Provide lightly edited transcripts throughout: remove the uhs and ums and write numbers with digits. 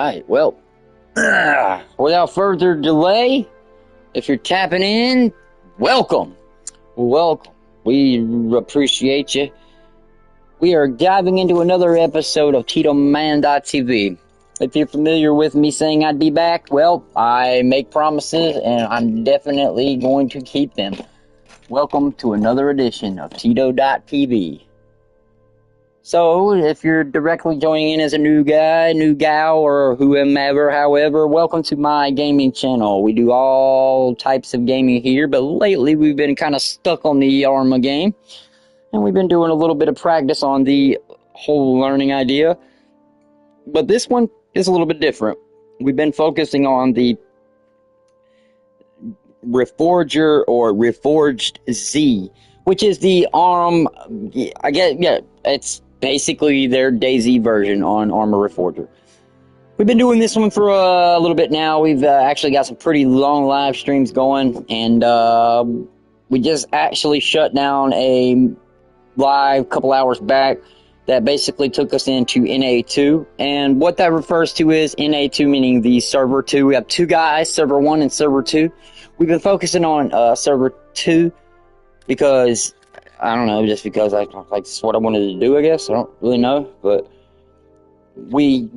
right. Well, without further delay, if you're tapping in, welcome. Welcome. We appreciate you. We are diving into another episode of TitoMan.tv. If you're familiar with me saying I'd be back, well, I make promises and I'm definitely going to keep them. Welcome to another edition of Tito.tv. So, if you're directly joining in as a new guy, new gal, or whomever, however, welcome to my gaming channel. We do all types of gaming here, but lately we've been kind of stuck on the Arma game. And we've been doing a little bit of practice on the whole learning idea. But this one is a little bit different. We've been focusing on the Reforger or ReforgedZ, which is the ARM, I guess, yeah, it's basically their DayZ version on Arma Reforger. We've been doing this one for a little bit now. We've actually got some pretty long live streams going, and we just actually shut down a live couple hours back that basically took us into NA2, and what that refers to is NA2 meaning the server 2. We have two guys, server 1 and server 2. We've been focusing on server 2 because I don't know, just because I like this is what I wanted to do, I guess. I don't really know, but we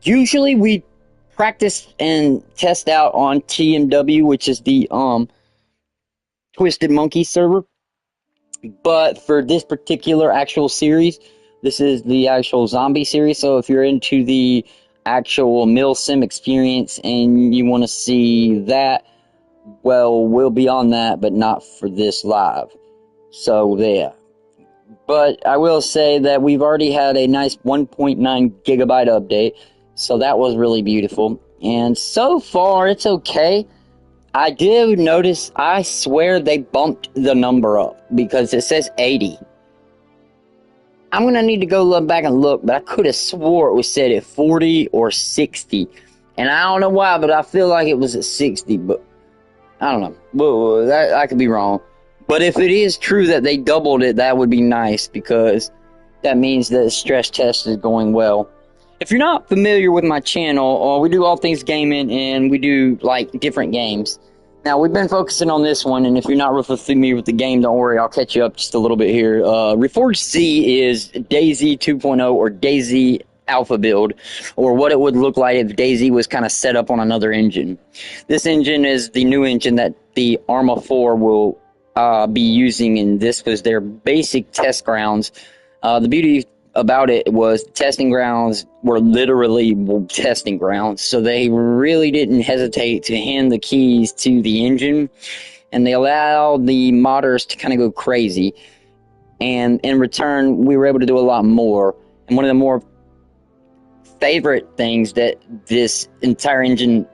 usually we practice and test out on TMW, which is the Twisted Monkey server. But for this particular actual series, this is the actual zombie series. So if you're into the actual milsim experience and you want to see that, well, we'll be on that, but not for this live. So there. But I will say that we've already had a nice 1.9 gigabyte update, so that was really beautiful. And so far, it's okay. I did notice, I swear they bumped the number up because it says 80. I'm going to need to go look back and look, but I could have swore it was said at 40 or 60. And I don't know why, but I feel like it was at 60, but I don't know. Well, I could be wrong. But if it is true that they doubled it, that would be nice because that means that the stress test is going well. If you're not familiar with my channel, we do all things gaming and we do like different games. Now we've been focusing on this one, and if you're not real familiar with the game, don't worry, I'll catch you up just a little bit here. ReforgedZ is DayZ 2.0 or DayZ Alpha build, or what it would look like if DayZ was kind of set up on another engine. This engine is the new engine that the Arma 4 will be using, and this was their basic test grounds. The beauty about it was testing grounds were literally testing grounds, so they really didn't hesitate to hand the keys to the engine, and they allowed the modders to kind of go crazy, and in return we were able to do a lot more. And one of the more favorite things that this entire engine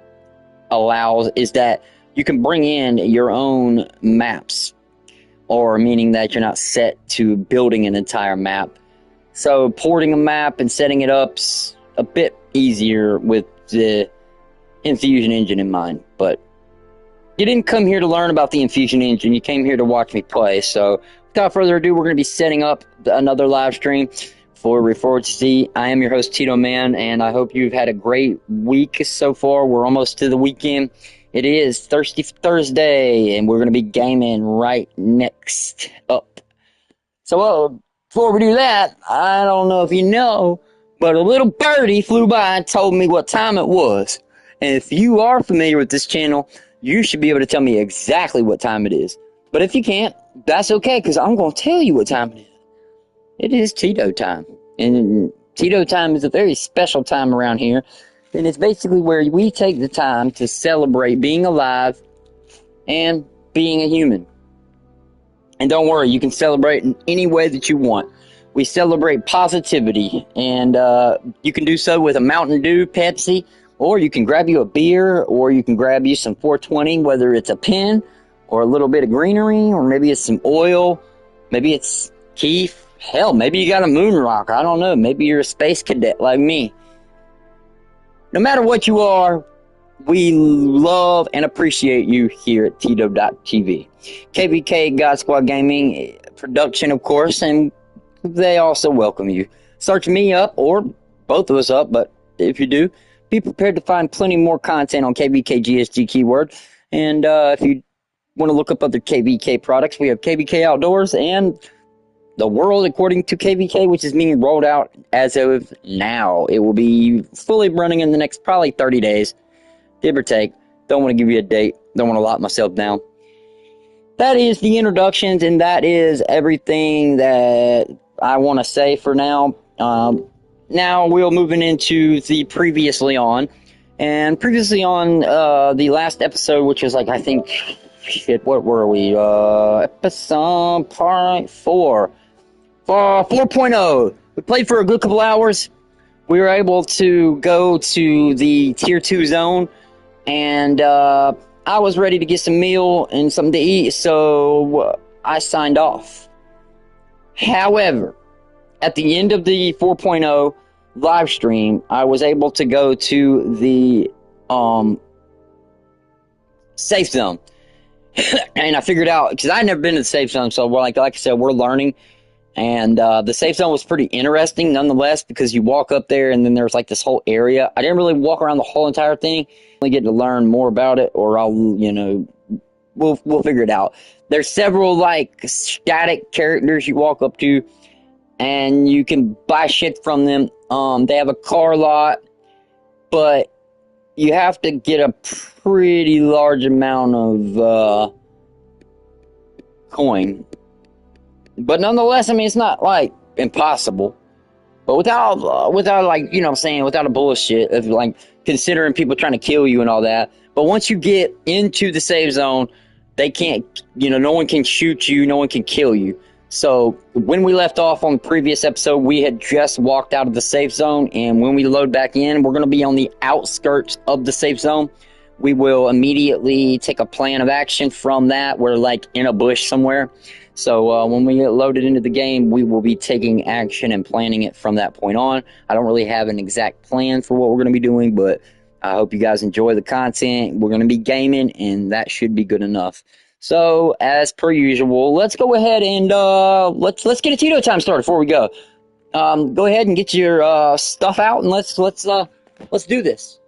allows is that you can bring in your own maps, or meaning that you're not set to building an entire map. So porting a map and setting it up's a bit easier with the Infusion engine in mind. But you didn't come here to learn about the Infusion engine, you came here to watch me play. So without further ado, we're going to be setting up another live stream for ReforgedZ. I am your host, Tito Man, and I hope you've had a great week so far. We're almost to the weekend. It is Thirsty Thursday, and we're going to be gaming right next up. So, before we do that, I don't know if you know, but a little birdie flew by and told me what time it was. And if you are familiar with this channel, you should be able to tell me exactly what time it is. But if you can't, that's okay, because I'm going to tell you what time it is. It is Tito time. And Tito time is a very special time around here. And it's basically where we take the time to celebrate being alive and being a human. And don't worry, you can celebrate in any way that you want. We celebrate positivity, and you can do so with a Mountain Dew, Pepsi, or you can grab you a beer, or you can grab you some 420, whether it's a pen, or a little bit of greenery, or maybe it's some oil, maybe it's keef. Hell, maybe you got a moon rock, I don't know, maybe you're a space cadet like me. No matter what you are, we love and appreciate you here at Tito.tv. KvKGsG Gaming production, of course, and they also welcome you. Search me up or both of us up, but if you do, be prepared to find plenty more content on KvKGsG keyword. And if you want to look up other KvK products, we have KvK Outdoors and The World According to KvK, which is being rolled out as of now. It will be fully running in the next probably 30 days, give or take. Don't want to give you a date. Don't want to lock myself down. That is the introductions, and that is everything that I want to say for now. Now we're moving into the previously on. And previously on the last episode, which was like, I think, shit, what were we? Episode part 4. 4.0. We played for a good couple hours. We were able to go to the Tier 2 zone, and I was ready to get some meal and something to eat, so I signed off. However, at the end of the 4.0 live stream, I was able to go to the safe zone. And I figured out, because I'd never been to the safe zone, so like I said, we're learning. And the safe zone was pretty interesting nonetheless, because you walk up there and then there's like this whole area. I didn't really walk around the whole entire thing. I only get to learn more about it, or I'll, we'll figure it out. There's several like static characters you walk up to, and you can buy shit from them. They have a car lot, but you have to get a pretty large amount of coin. But nonetheless, I mean, it's not like impossible. But without like, you know what I'm saying, without a bullshit of like considering people trying to kill you and all that. But once you get into the safe zone, they can't, no one can shoot you, no one can kill you. So when we left off on the previous episode, we had just walked out of the safe zone, and when we load back in, we're going to be on the outskirts of the safe zone. We will immediately take a plan of action from that. We're like in a bush somewhere. So when we get loaded into the game, we will be taking action and planning it from that point on. I don't really have an exact plan for what we're going to be doing, but I hope you guys enjoy the content. We're going to be gaming, and that should be good enough. So as per usual, let's go ahead and let's get a Tito time started before we go. Go ahead and get your stuff out, and let's do this.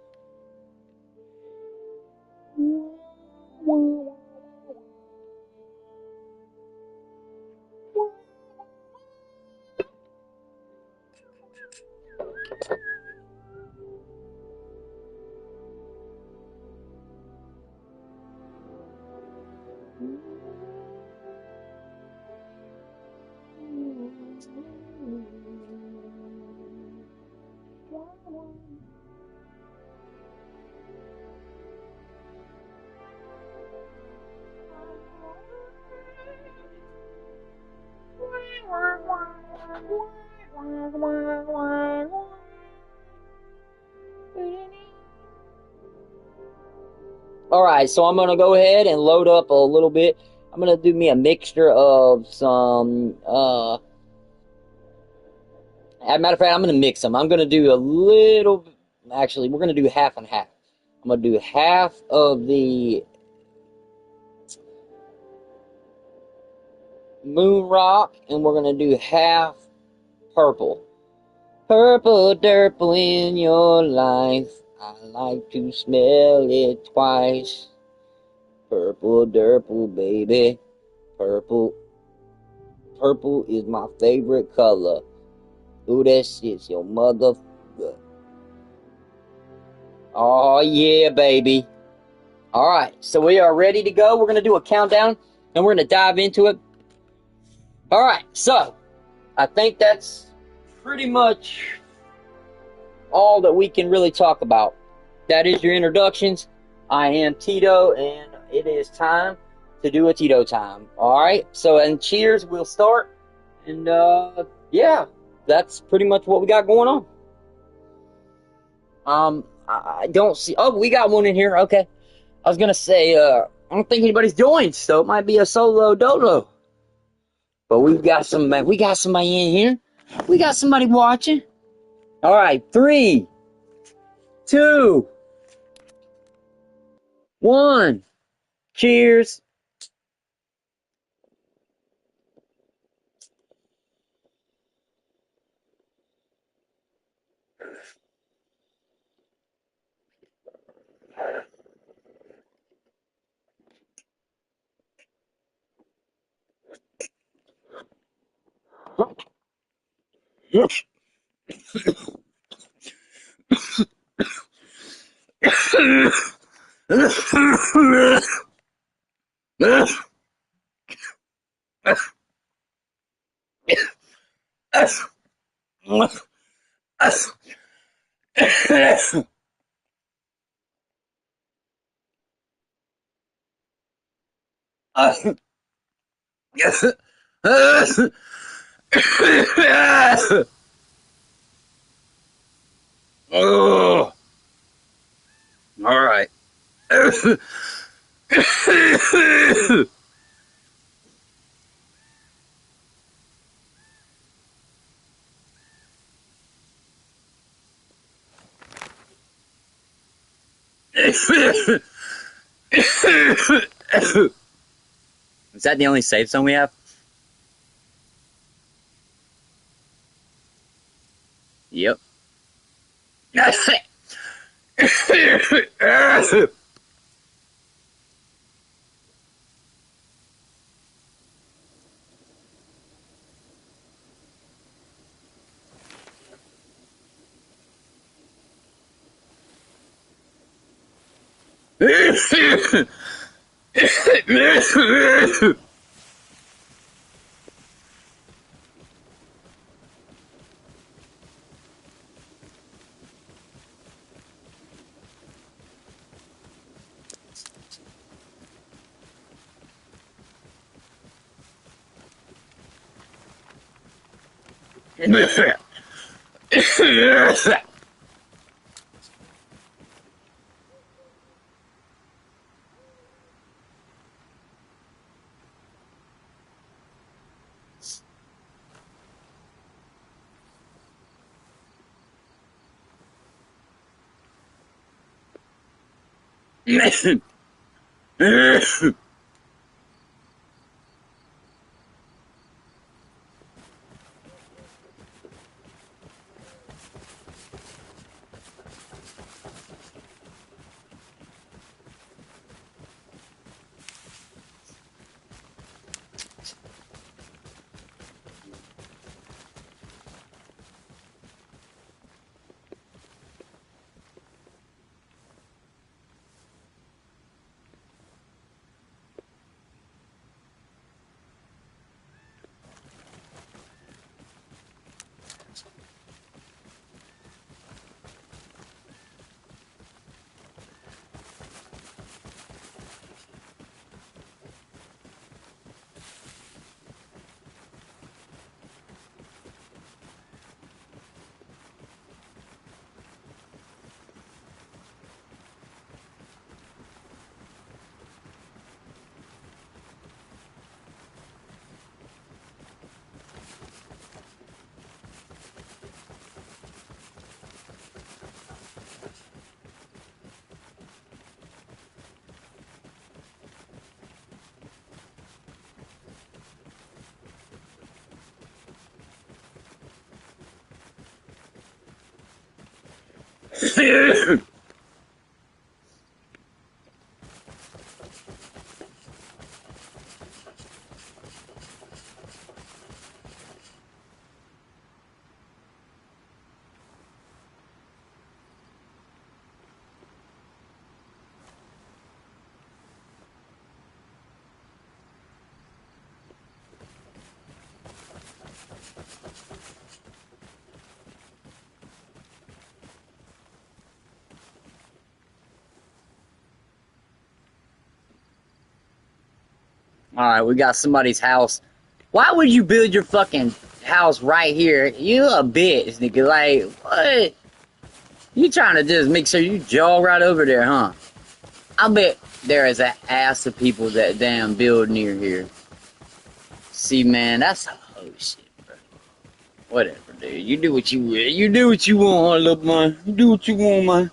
Alright, so I'm going to go ahead and load up a little bit. I'm going to do me a mixture of some, as a matter of fact, I'm going to mix them. I'm going to do a little, actually, we're going to do half and half. I'm going to do half of the moon rock, and we're going to do half purple. Purple derple in your life. I like to smell it twice. Purple derple, baby. Purple. Purple is my favorite color. Ooh, that shit's your mother. Oh, yeah, baby. Alright, so we are ready to go. We're going to do a countdown, and we're going to dive into it. Alright, so I think that's pretty much all that we can really talk about. That is your introductions. I am Tito, and it is time to do a Tito time. Alright, so and cheers, we'll start. And yeah, that's pretty much what we got going on. I don't see, oh, we got one in here. Okay, I was gonna say I don't think anybody's joined, so it might be a solo dolo. But we got somebody in here. We got somebody watching. All right, 3, 2, 1. Cheers. Oh, all right. Is that the only safe zone we have? Yep. Alright, we got somebody's house. Why would you build your fucking house right here? You a bitch, nigga. Like, what? You trying to just make sure you jog right over there, huh? I bet there is an ass of people that damn build near here. See, man, that's some hoe shit, bro. Whatever, dude. You do what you will. You do what you want, huh, little man. You do what you want, man.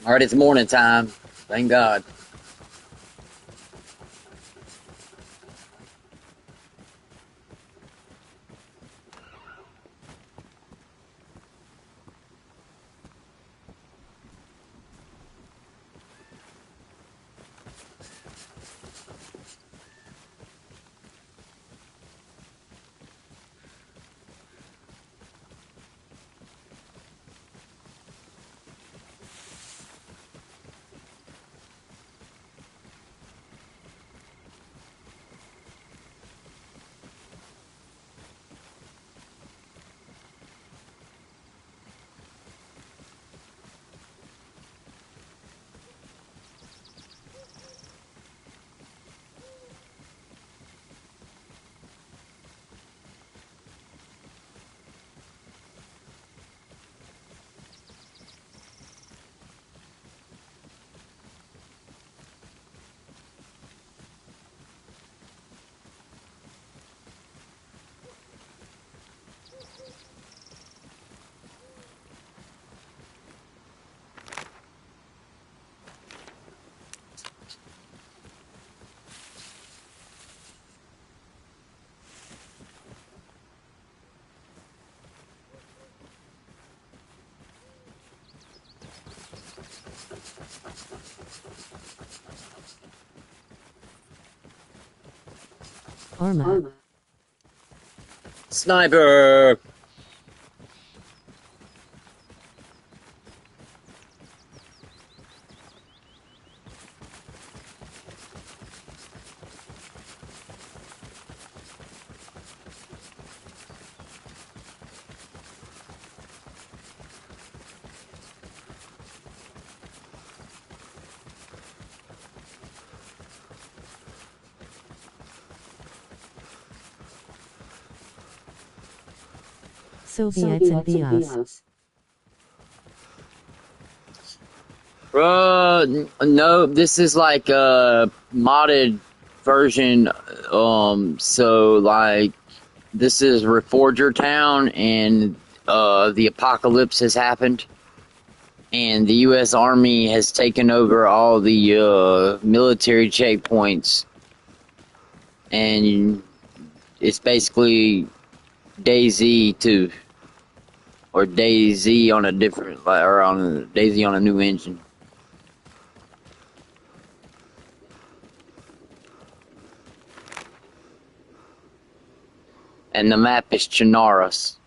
All right, it's morning time. Thank God. Arma. Sniper! Soviets and Bios. No, this is like a modded version. So like this is Reforger Town, and the apocalypse has happened, and the U.S. Army has taken over all the military checkpoints, and it's basically DayZ 2, or DayZ on a different, or on DayZ on a new engine. And the map is Chinaris.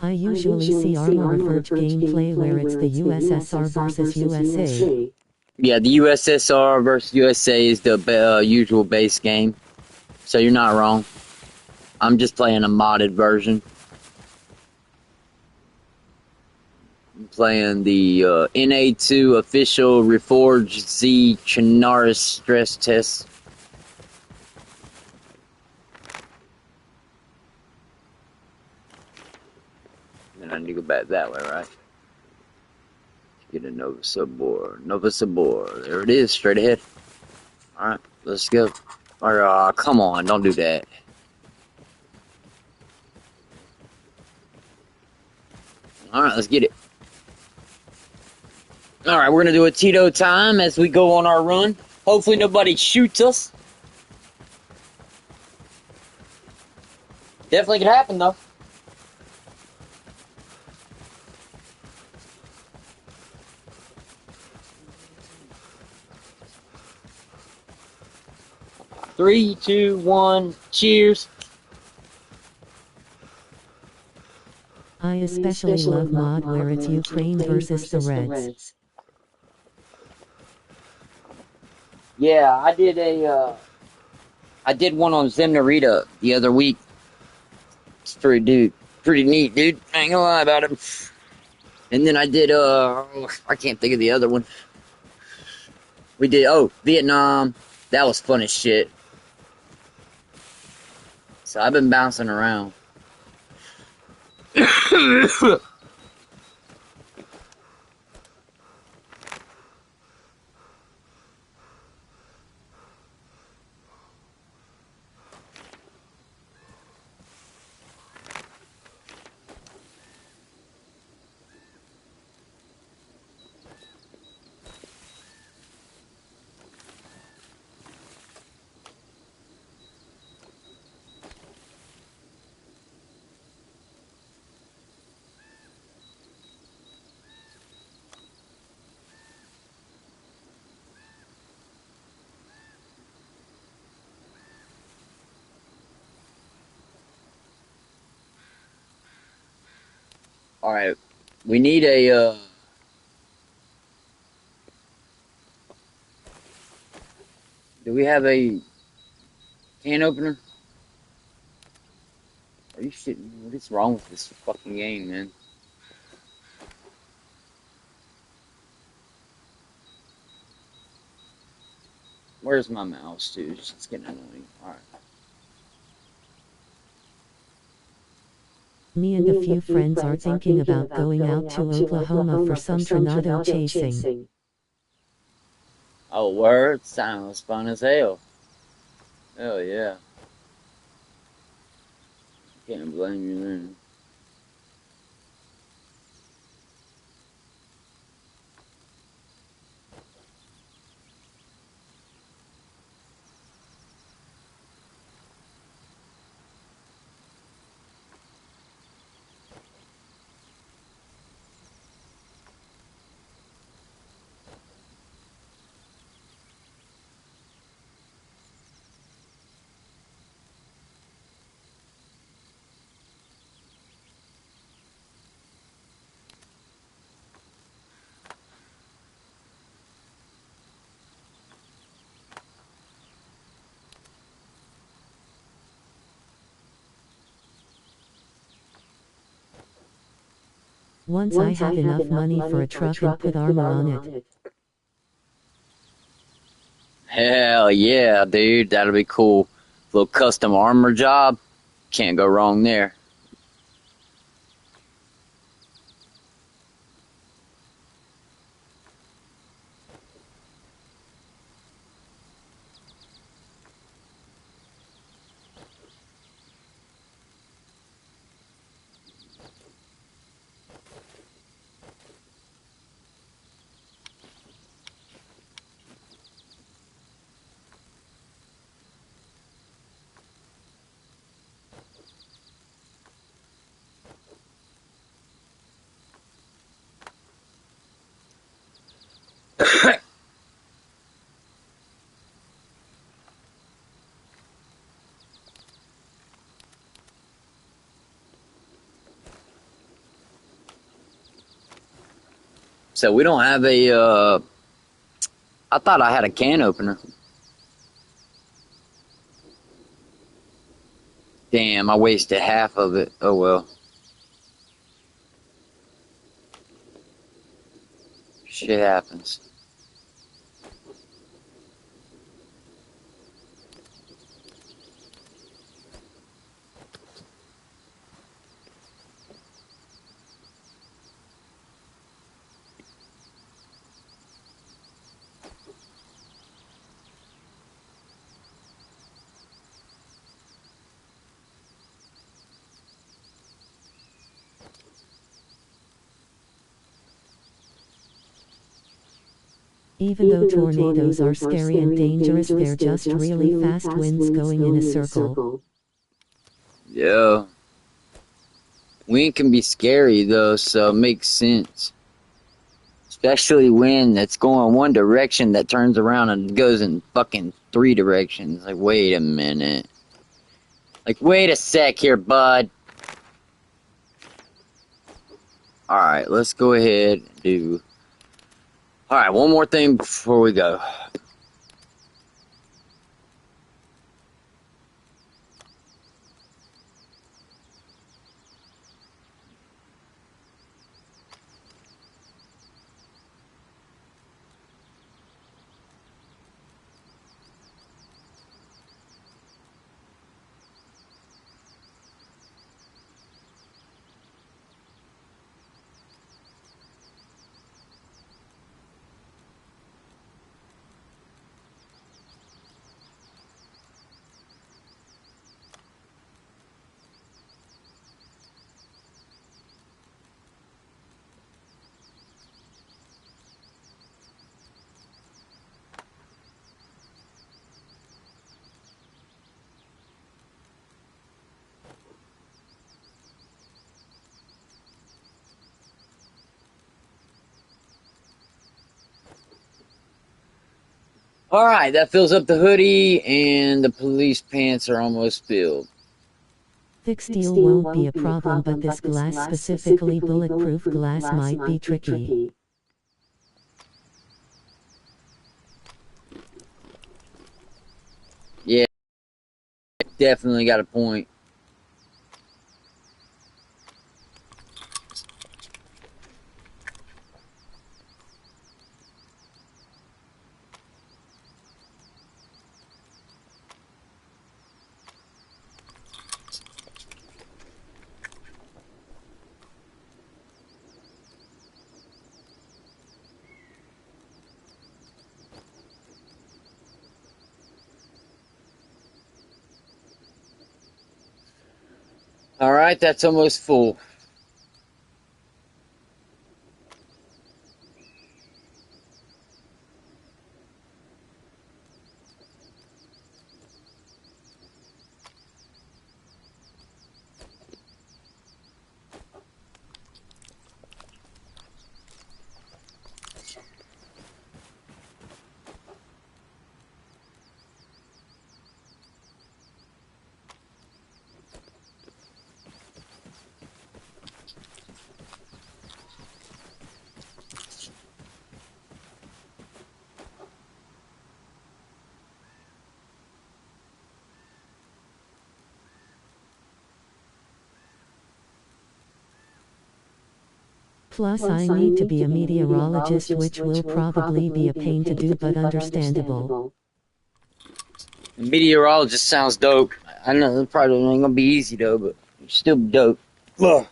I usually see Arma Reforger gameplay where it's the USSR versus USA. Yeah, the USSR versus USA is the usual base game. So you're not wrong. I'm just playing a modded version. I'm playing the NA2 official ReforgedZ Chinaris stress test. Then I need to go back that way, right? Get a Nova Sabor. Nova Sabor. There it is, straight ahead. Alright, let's go. Alright, come on, don't do that. Alright, let's get it. Alright, we're gonna do a Tito time as we go on our run. Hopefully nobody shoots us. Definitely could happen though. Three, two, one, cheers. I especially love mod where it's Ukraine versus the Reds. Yeah, I did one on Zemnarita the other week. It's pretty dude. pretty neat, dude. I ain't gonna lie about it. And then I did, I can't think of the other one. We did, Vietnam. That was fun as shit. So I've been bouncing around. Alright, we need a, do we have a can opener? Are you shitting me? What is wrong with this fucking game, man? Where's my mouse, dude? It's getting annoying. Alright. Me and a few friends are thinking about going out to Oklahoma for some tornado chasing. Oh, word? Sounds fun as hell. Hell yeah. Can't blame you then. Once I have enough money for a truck and put armor on it. Hell yeah, dude. That'll be cool. Little custom armor job. Can't go wrong there. So we don't have a, I thought I had a can opener. Damn, I wasted half of it. Oh well. Shit happens. Even though tornadoes are scary and dangerous, they're just really fast winds going in a circle. Yeah. Wind can be scary though, so it makes sense. Especially when it's going one direction that turns around and goes in fucking 3 directions. Like, wait a minute. Like, wait a sec here, bud. Alright, let's go ahead and do... Alright, one more thing before we go. Alright, that fills up the hoodie, and the police pants are almost filled. Thick steel won't be a problem, but this glass, specifically bulletproof glass, might be tricky. Yeah, definitely got a point. Alright, that's almost full. Plus, I need to be a meteorologist, which will probably be a pain to do, but understandable. Meteorologist sounds dope. I know it probably ain't gonna be easy though, but still dope. Ugh.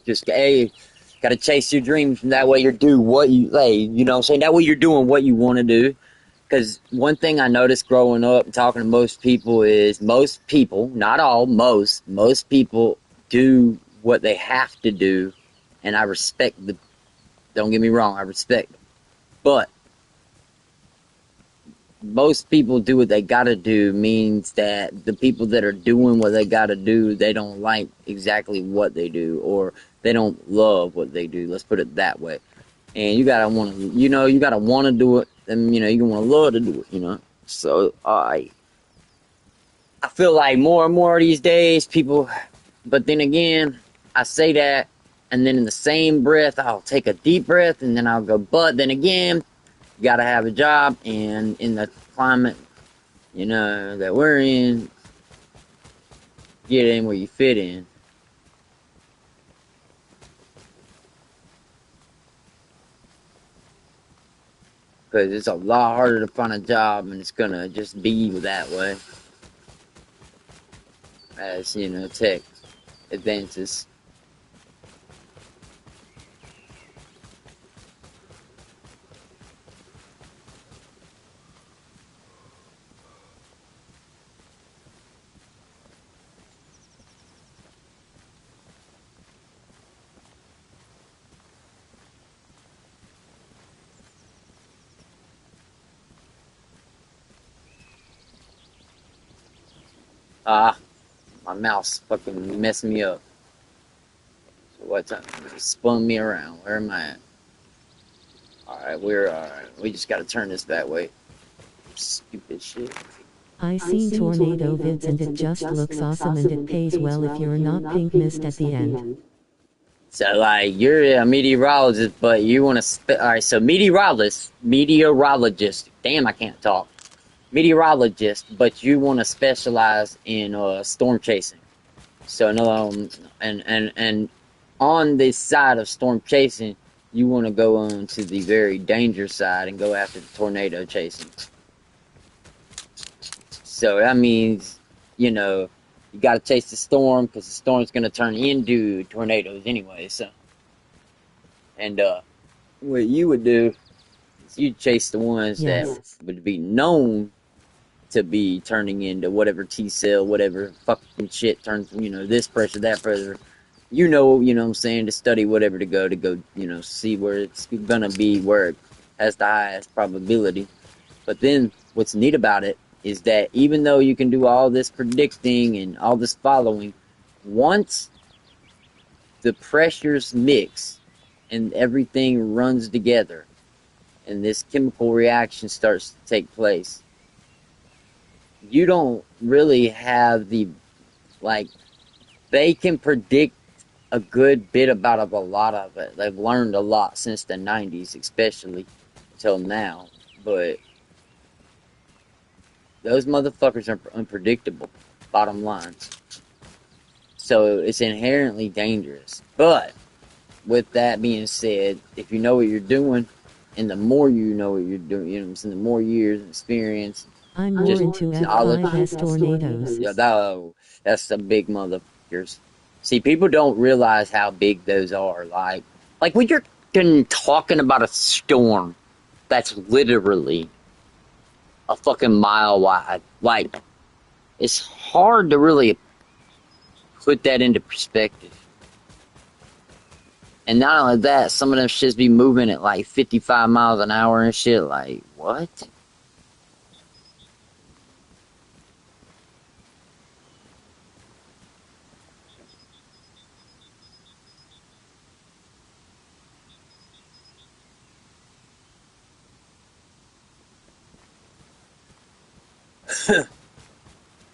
Just gotta chase your dreams, and that way you do what you you know what I'm saying? That way you're doing what you want to do. Because one thing I noticed growing up and talking to most people is most people, not all, most people do what they have to do, and I respect don't get me wrong, I respect them. But most people do what they gotta do means that the people that are doing what they gotta do, they don't like exactly what they do, or they don't love what they do. Let's put it that way. And you gotta want to, you gotta want to do it, and you want to love to do it. So I feel like more and more these days, people. But then again, I say that, and then in the same breath, I'll take a deep breath, and then I'll go. But then again, you gotta have a job, and in the climate, that we're in, get in where you fit in. Because it's a lot harder to find a job, and it's gonna just be that way as tech advances. My mouse fucking messed me up. So what time? It spun me around. Where am I at? Alright, we're alright. We just gotta turn this that way. Stupid shit. I seen tornado vids and it just looks awesome, and it pays well if you're not pink mist at the end. So like you're a meteorologist, but you want to alright, so meteorologist. Damn, I can't talk. Meteorologist, but you want to specialize in storm chasing. So no, and on this side of storm chasing, you want to go on to the very dangerous side and go after the tornado chasing. So that means, you got to chase the storm, because the storm's going to turn into tornadoes anyway. So, and what you would do is you chase the ones that would be known to be turning into whatever T-cell, whatever fucking shit turns, this pressure, that pressure. You know what I'm saying, to study whatever to go, see where it's gonna be, where it has the highest probability. But then what's neat about it is that even though you can do all this predicting and all this following, once the pressures mix and everything runs together, and this chemical reaction starts to take place, you don't really have the, like, they can predict a good bit about a lot of it. They've learned a lot since the 90s, especially until now. But those motherfuckers are unpredictable, bottom lines. So it's inherently dangerous. But with that being said, if you know what you're doing, and the more you know what you're doing, you know what I'm saying, the more years of experience, I'm more just into knowledge. F5S tornadoes. Yeah, that's the big motherfuckers. See, people don't realize how big those are. Like when you're talking about a storm that's literally a fucking mile wide. Like, it's hard to really put that into perspective. And not only that, some of them shits be moving at like 55 miles an hour and shit. Like, what?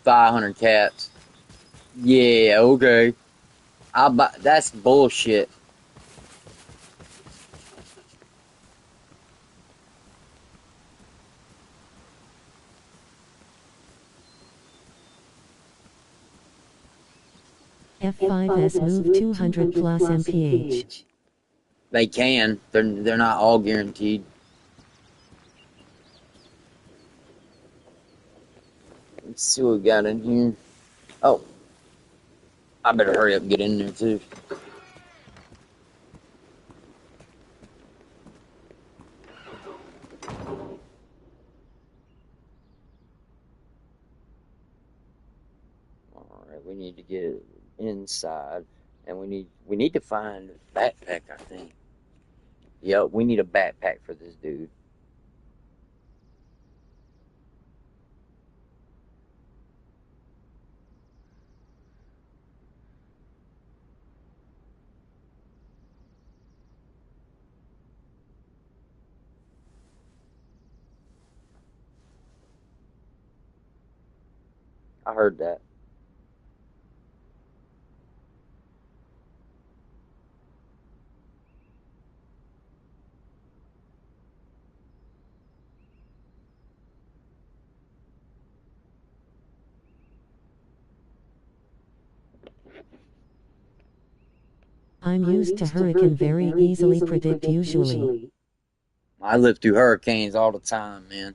$500 cats. Yeah, okay. I'll buy. That's bullshit. F5S move 200 plus mph. They can. They're not all guaranteed. Let's see what we got in here. Oh, I better hurry up and get in there too. Alright, we need to get inside, and we need to find a backpack, I think. Yep, we need a backpack for this dude. I heard that. I'm used to hurricane very easily predict usually. I live through hurricanes all the time, man.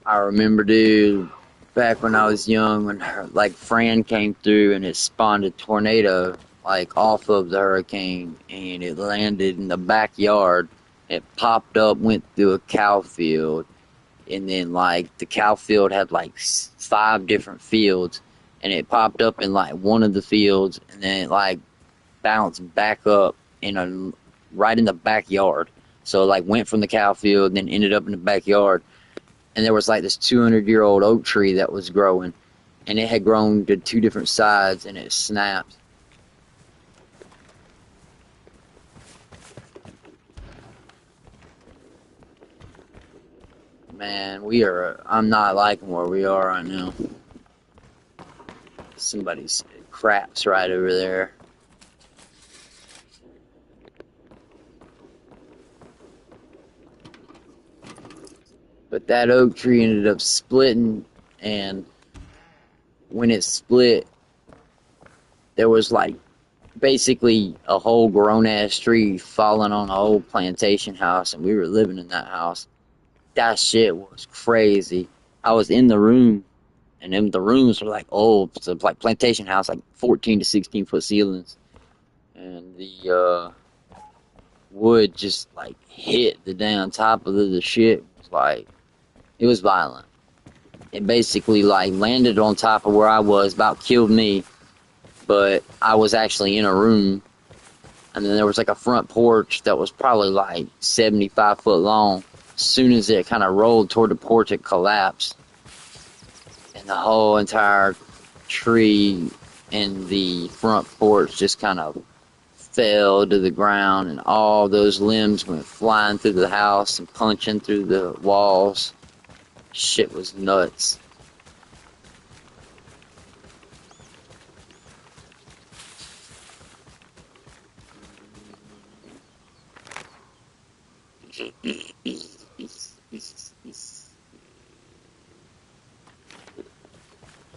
I remember, dude, back when I was young, when like Fran came through and it spawned a tornado like off of the hurricane, and it landed in the backyard. It popped up, went through a cow field, and then like the cow field had like 5 different fields, and it popped up in like one of the fields, and then it like bounced back up in a right in the backyard. So it like went from the cow field, then ended up in the backyard, and there was like this 200-year-old oak tree that was growing, and it had grown to 2 different sides, and it snapped. Man, I'm not liking where we are right now. Somebody's craps right over there. But that oak tree ended up splitting, and when it split, there was like basically a whole grown-ass tree falling on an old plantation house, and we were living in that house. That shit was crazy. I was in the room, and then the rooms were like old, so like plantation house, like 14 to 16 foot ceilings, and the wood just like hit the damn top of the shit. It was like, it was violent. It basically like landed on top of where I was, about killed me, but I was actually in a room. And then there was like a front porch that was probably like 75 foot long. As soon as it kind of rolled toward the porch, it collapsed. And the whole entire tree and the front porch just kind of fell to the ground. And all those limbs went flying through the house and punching through the walls. Shit was nuts.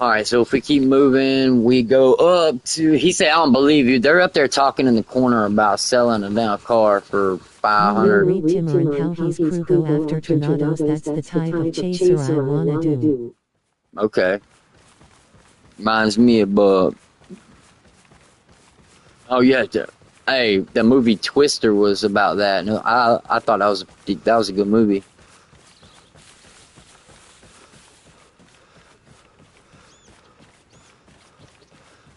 Alright, so if we keep moving, we go up to... He said, I don't believe you. They're up there talking in the corner about selling a damn car for 500. Read Timur and how his crew go after tornadoes. That's the type of chaser I wanna do. Okay. Reminds me of... oh, yeah. Hey, the movie Twister was about that. No, I thought that was a good movie.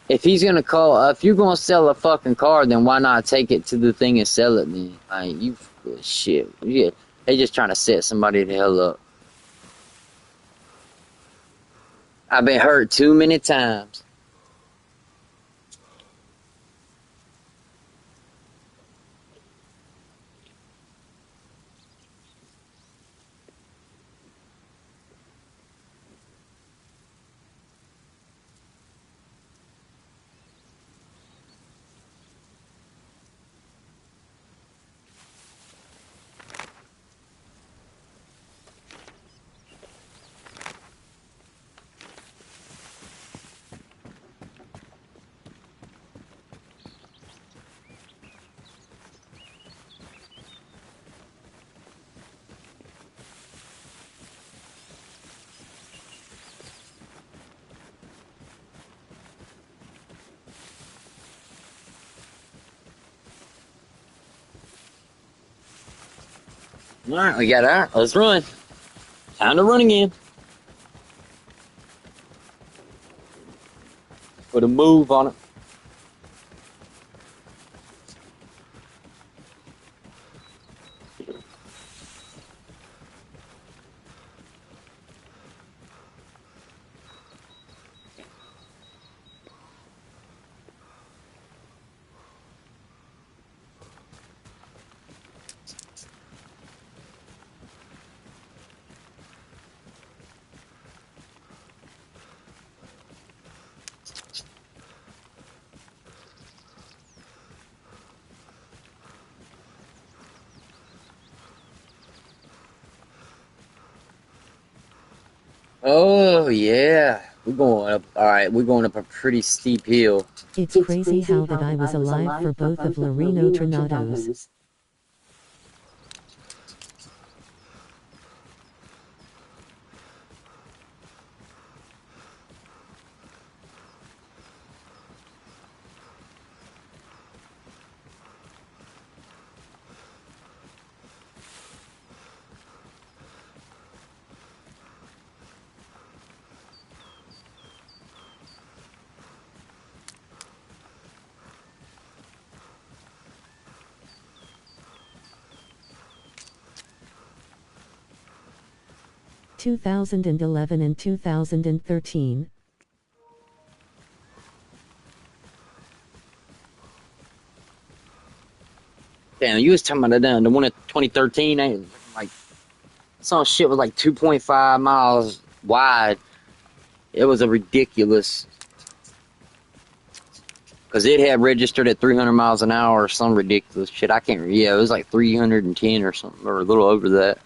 If he's gonna call, if you're gonna sell a fucking car, then why not take it to the thing and sell it then? Like, you shit. Yeah, they just trying to set somebody the hell up. I've been hurt too many times. Alright, we got our... Let's run. Time to run again. Put a move on it. Oh, yeah. We're going up. Alright, we're going up a pretty steep hill. It's crazy how that I was alive for both of Loreno tornadoes. (2011 and 2013). Damn, you was talking about the one in 2013, ain't like some shit was like 2.5 miles wide. It was a ridiculous, because it had registered at 300 miles an hour or some ridiculous shit. I can't. Yeah, it was like 310 or something, or a little over that.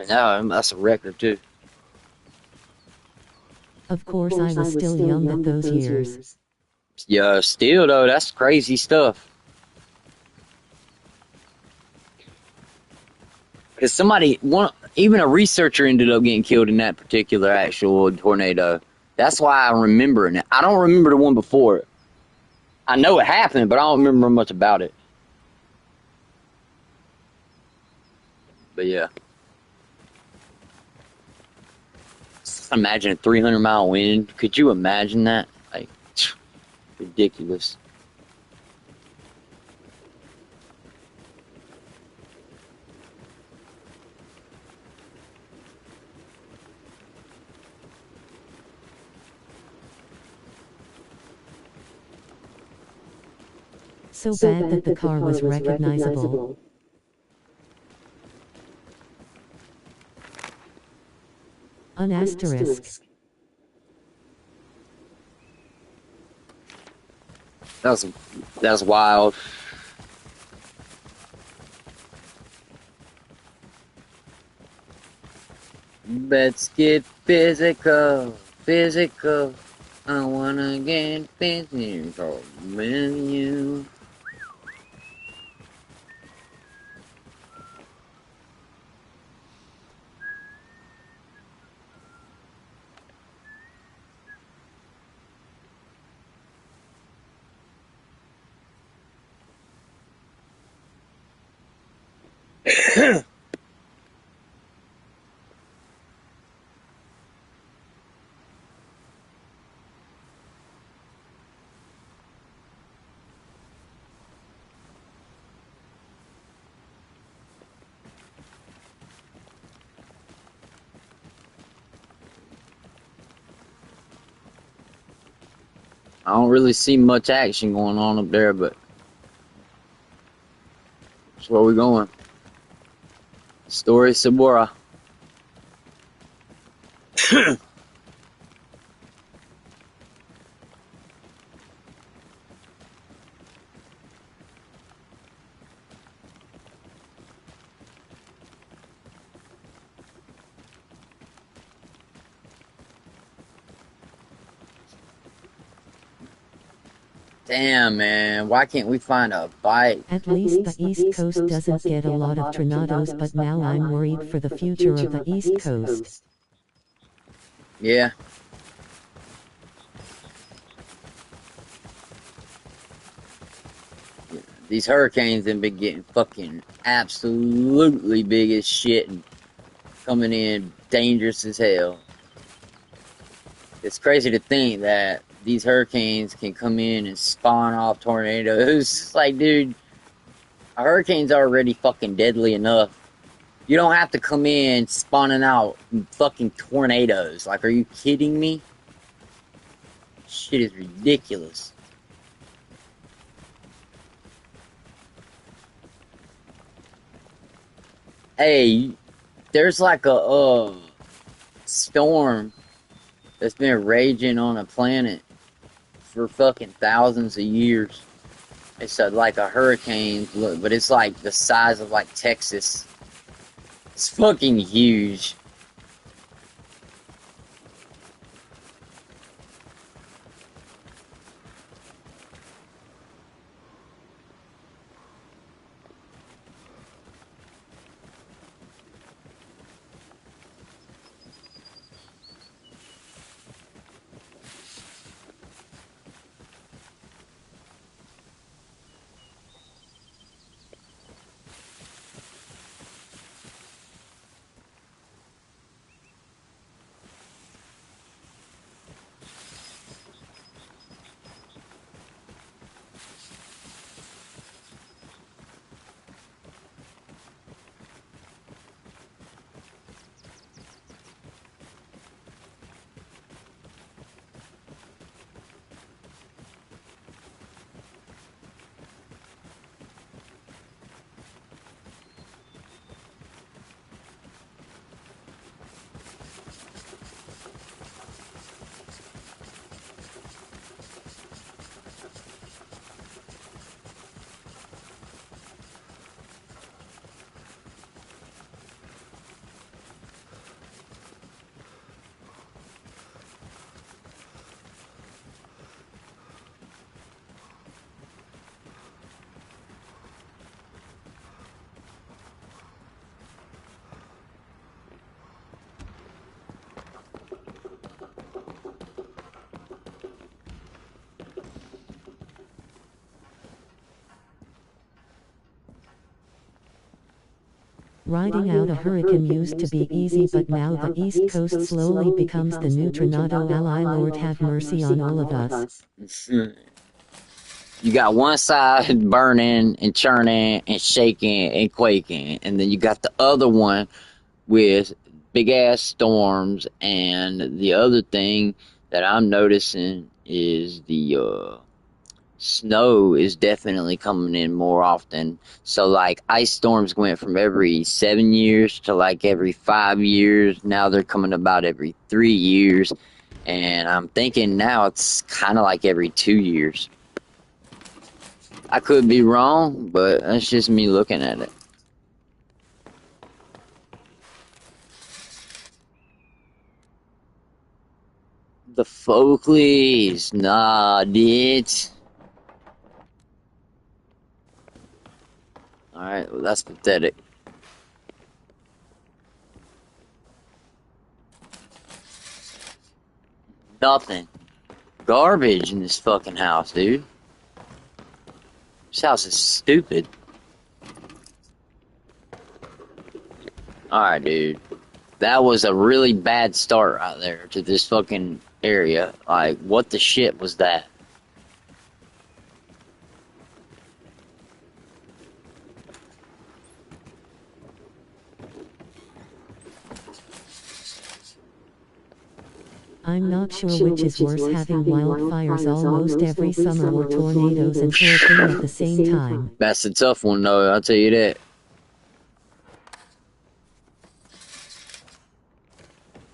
And that's a record too. Of course I was still young at those years. Yeah, still though, that's crazy stuff. Because even a researcher ended up getting killed in that particular actual tornado. That's why I'm remembering it. I don't remember the one before it. I know it happened, but I don't remember much about it. But yeah. Just imagine a 300-mile wind. Could you imagine that? Like, ridiculous. So bad that the car was recognizable. An asterisk. That's wild. Let's get physical, physical. I wanna get physical with you. I don't really see much action going on up there, but that's where we're going. Story Sabora. Damn, man. Why can't we find a bike? At least the East Coast doesn't get a lot of tornadoes, but now I'm worried for the future of the East Coast. Yeah. These hurricanes have been getting fucking absolutely big as shit and coming in dangerous as hell. It's crazy to think that these hurricanes can come in and spawn off tornadoes. It's like, dude, a hurricane's already fucking deadly enough. You don't have to come in spawning out fucking tornadoes. Like, are you kidding me? Shit is ridiculous. Hey, there's like a storm that's been raging on a planet for fucking thousands of years. It's like a hurricane, but it's like the size of like Texas. It's fucking huge. Riding out a hurricane used to be easy, but now the East Coast slowly becomes the new tornado ally. Lord have mercy on all of us. You got one side burning and churning and shaking and quaking, and then you got the other one with big ass storms. And the other thing that I'm noticing is the snow is definitely coming in more often. So like ice storms went from every 7 years to like every 5 years. Now they're coming about every 3 years, and I'm thinking now it's kind of like every 2 years. I could be wrong, but that's just me looking at it. The Folkleys, nah, dude. Alright, well, that's pathetic. Nothing. Garbage in this fucking house, dude. This house is stupid. Alright, dude. That was a really bad start right there to this fucking area. Like, what the shit was that? I'm not sure which is worse, having wildfires almost every summer or tornadoes and hurricane at the same time. That's a tough one, though, I'll tell you that.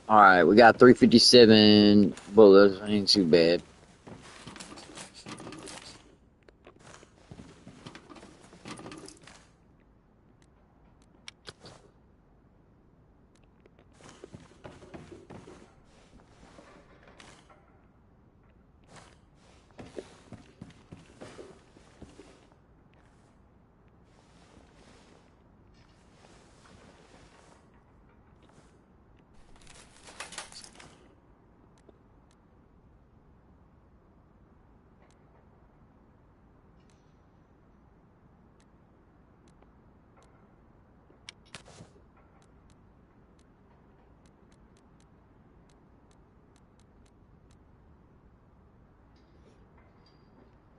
Alright, we got 357 bullets. Ain't too bad.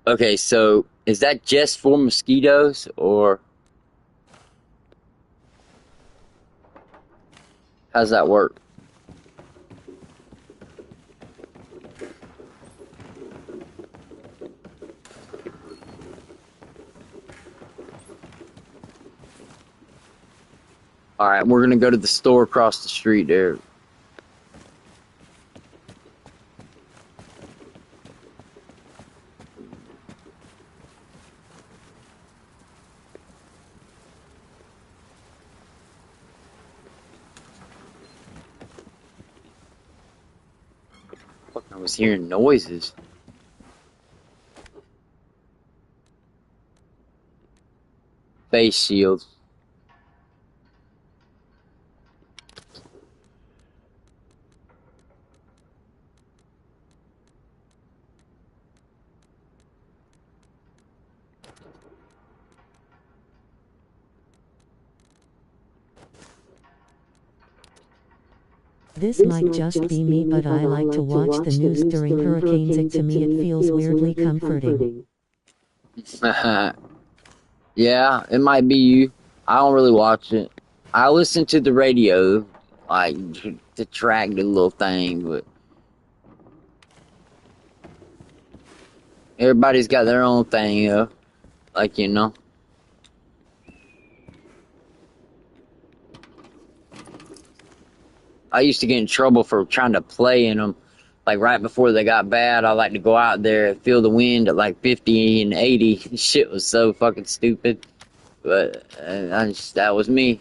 Okay, so is that just for mosquitoes, or how's that work? Alright, we're gonna go to the store across the street there. Fuck, I was hearing noises. Face shields. This might just be me, but I like to watch the news during hurricanes. To me, it feels weirdly comforting. Yeah, it might be you. I don't really watch it. I listen to the radio, like, to track the little thing, but everybody's got their own thing, you know? Like, you know. I used to get in trouble for trying to play in them. Like, right before they got bad, I like to go out there and feel the wind at like 50 and 80. Shit was so fucking stupid. But that was me.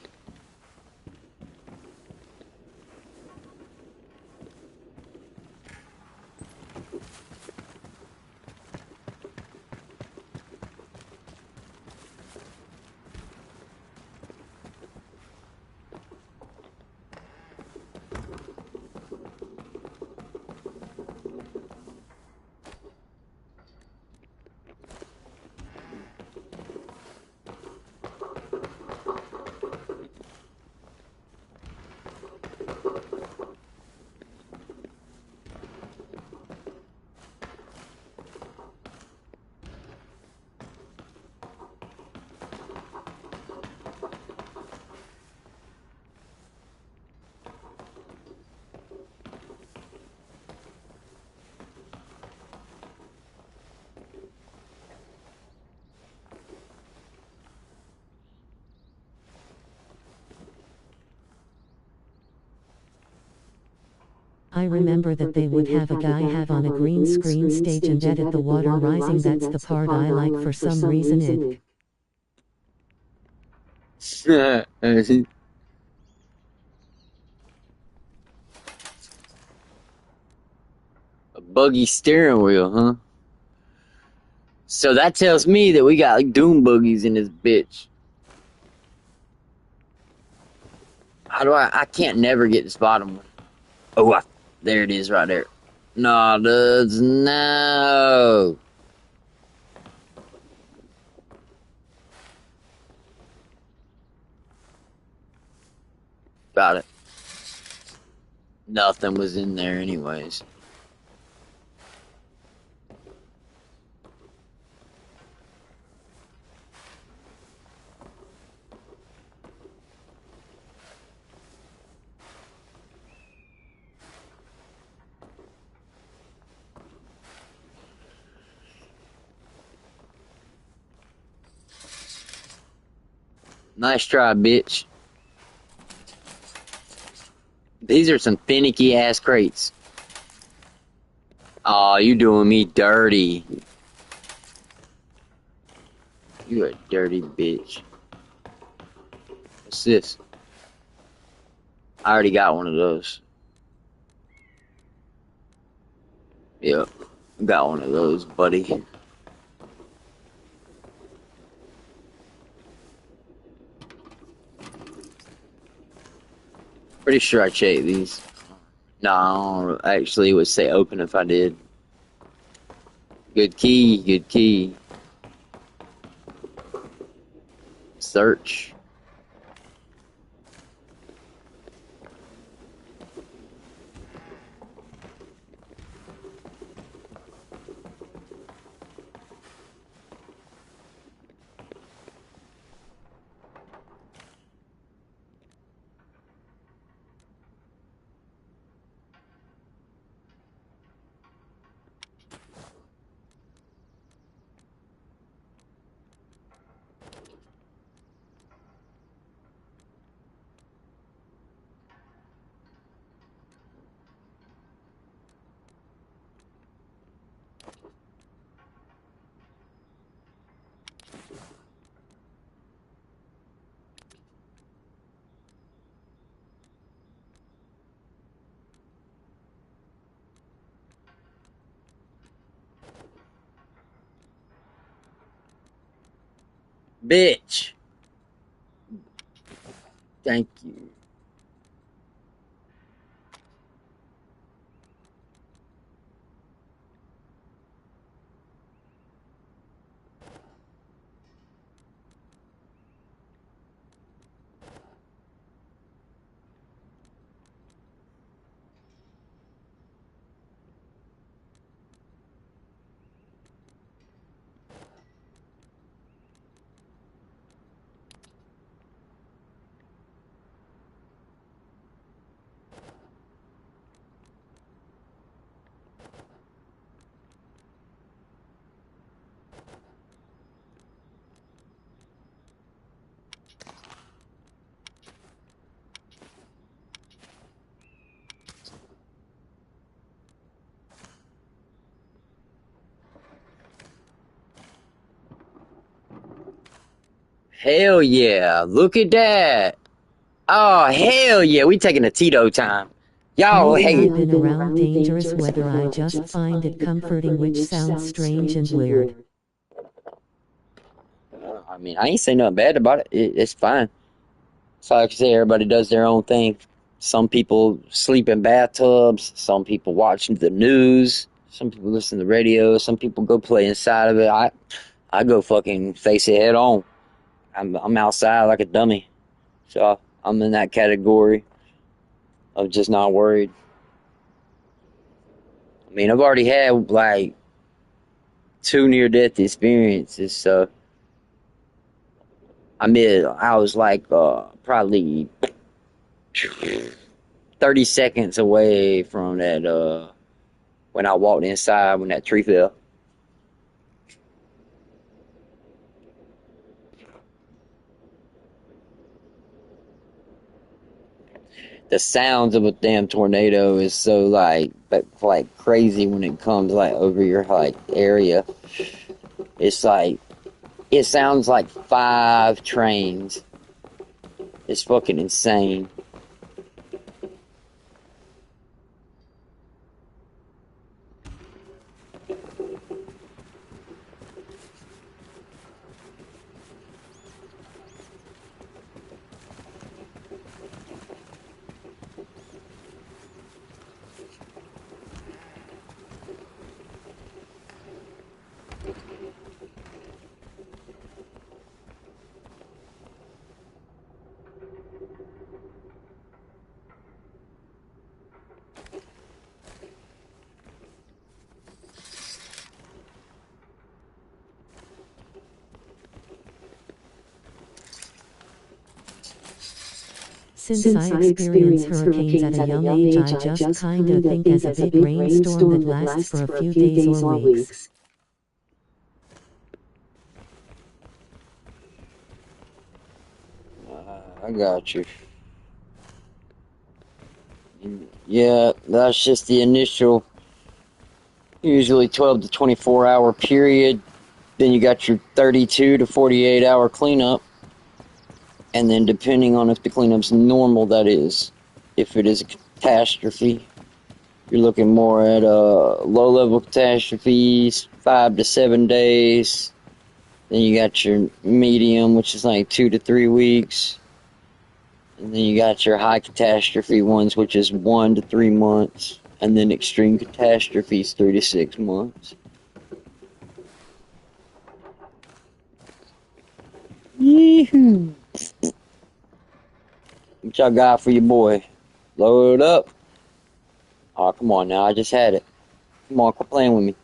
I remember that they would have a guy have on a green screen stage and edit the water rising. That's the part I like for some reason. A buggy steering wheel, huh? So that tells me that we got like doom buggies in this bitch. How do I can't never get this bottom one. Oh, there it is right there. No, dudes, no. Got it. Nothing was in there anyways. Nice try, bitch. These are some finicky ass crates. Aw, you doing me dirty. You a dirty bitch. What's this? I already got one of those. Yep, got one of those, buddy. Pretty sure I checked these. No, actually, it would say open if I did. Good key, good key. Search. Bitch. Thank you. Hell yeah. Look at that. Oh, hell yeah. We taking a Tito time. Y'all, Lately hey. I've been around dangerous weather. I just find it comforting, which sounds strange and weird. I mean, I ain't say nothing bad about it. It's fine. So like I say, everybody does their own thing. Some people sleep in bathtubs. Some people watch the news. Some people listen to the radio. Some people go play inside of it. I go fucking face it head on. I'm outside like a dummy. So I'm in that category of just not worried. I mean, I've already had like 2 near-death experiences. So I was like probably 30 seconds away from that when I walked inside when that tree fell. the sounds of a damn tornado is so like crazy when it comes like over your like area. It's like it sounds like 5 trains. It's fucking insane. Since I experience hurricanes at a young age, I just kinda think as a big rainstorm that lasts for a few days or weeks. I got you. Yeah, that's just the initial, usually 12 to 24 hour period. Then you got your 32 to 48 hour cleanup. And then depending on if the cleanup's normal, that is. If it is a catastrophe, you're looking more at low level catastrophes, 5 to 7 days. Then you got your medium, which is like 2 to 3 weeks. And then you got your high catastrophe ones, which is 1 to 3 months. And then extreme catastrophes, 3 to 6 months. Yee-hoo. What y'all got for your boy? Load up. Oh, come on now. I just had it. Come on, quit playing with me.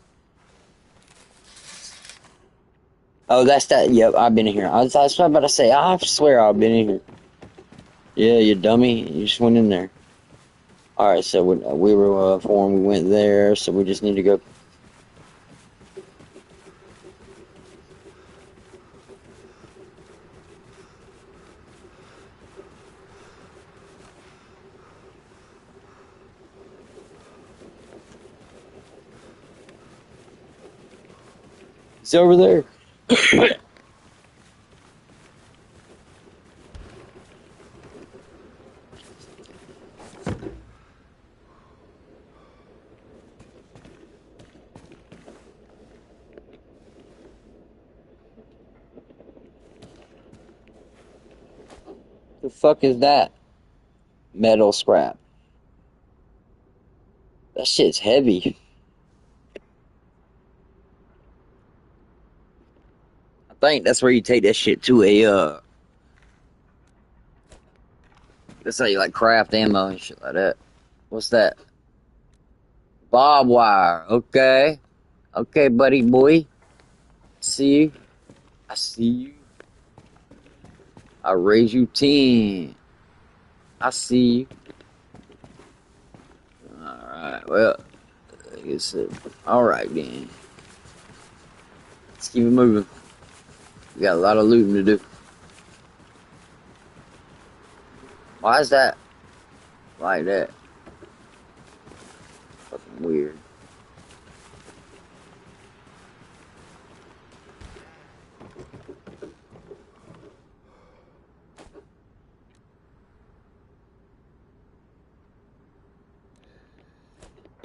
Oh, that's that. Yep, I've been in here. I was about to say, I swear I've been in here. Yeah, you dummy. You just went in there. Alright, so we were formed. We went there, so we just need to go. It's over there. The fuck is that? Metal scrap. That shit's heavy. I think that's where you take that shit to a, that's how you like craft ammo and shit like that. What's that? Barbed wire. Okay. Okay, buddy boy. See you. I see you. I raise you 10. I see you. Alright, well, I guess alright then. Let's keep it moving. We got a lot of looting to do. Why is that like that? Fucking weird.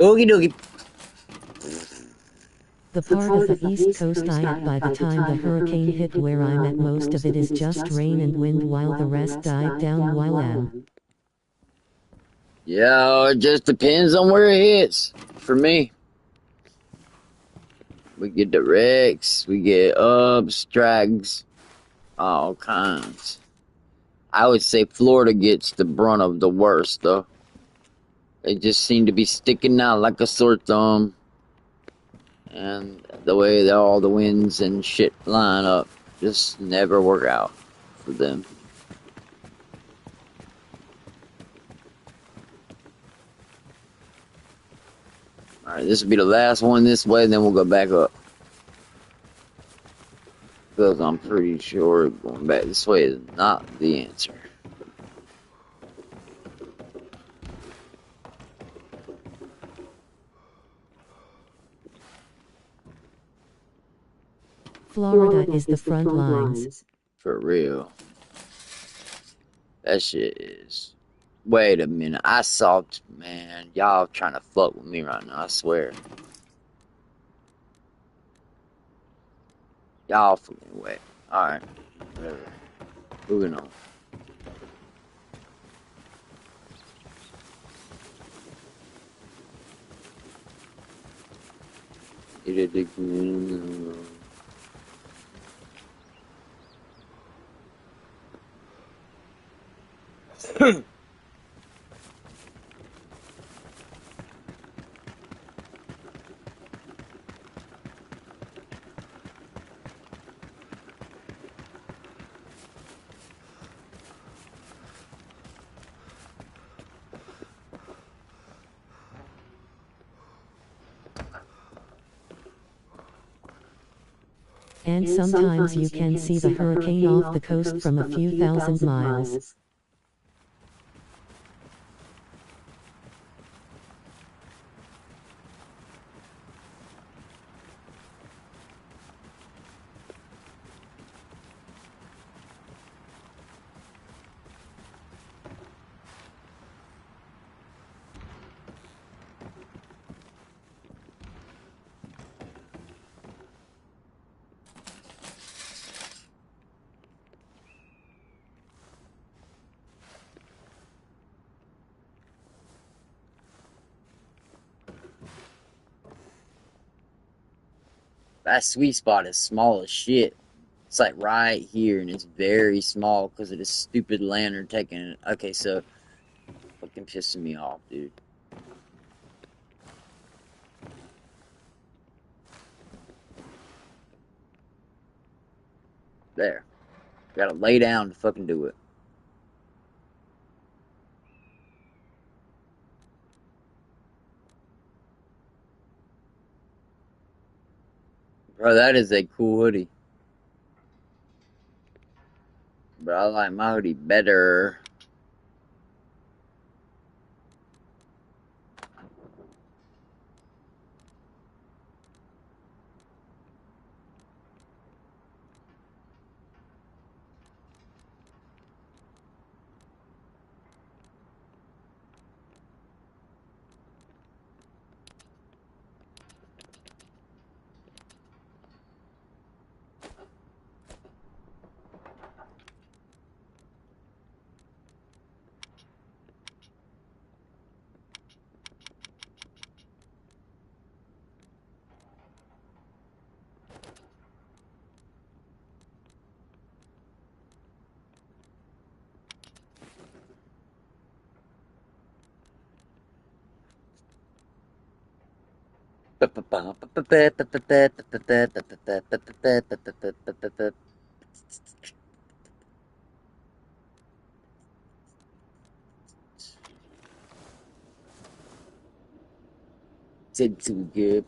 Oogie doogie. The part of the East Coast I at by the time the hurricane hit where I'm at, most of it is just rain and wind while the rest died down while I'm. Yeah, it just depends on where it hits. For me, we get directs, we get ups, drags, all kinds. I would say Florida gets the brunt of the worst, though. They just seem to be sticking out like a sore thumb. And the way that all the winds and shit line up just never work out for them. Alright, this will be the last one this way, then we'll go back up. Because I'm pretty sure going back this way is not the answer. Florida is the front lines. For real. That shit is... Wait a minute. I saw... Man, y'all trying to fuck with me right now, I swear. Y'all fucking wet. Alright. Whatever. Moving on. And sometimes you can see the hurricane off the coast from a few thousand miles. That sweet spot is small as shit. It's like right here, and it's very small because of this stupid lantern taking it. Okay, so fucking pissing me off, dude. There. Gotta lay down to fucking do it. Bro, that is a cool hoodie. But I like my hoodie better. Did too good.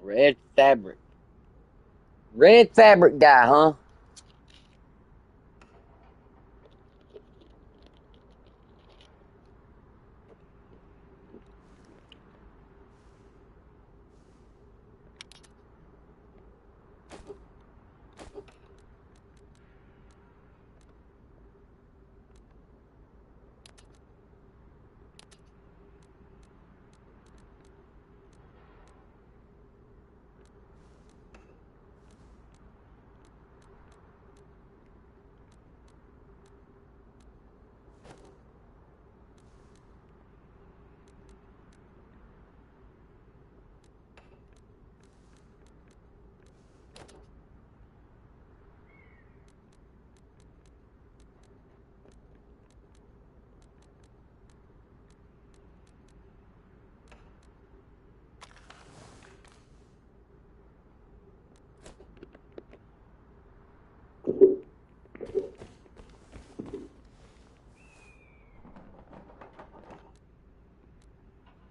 Red fabric. Red fabric guy, huh?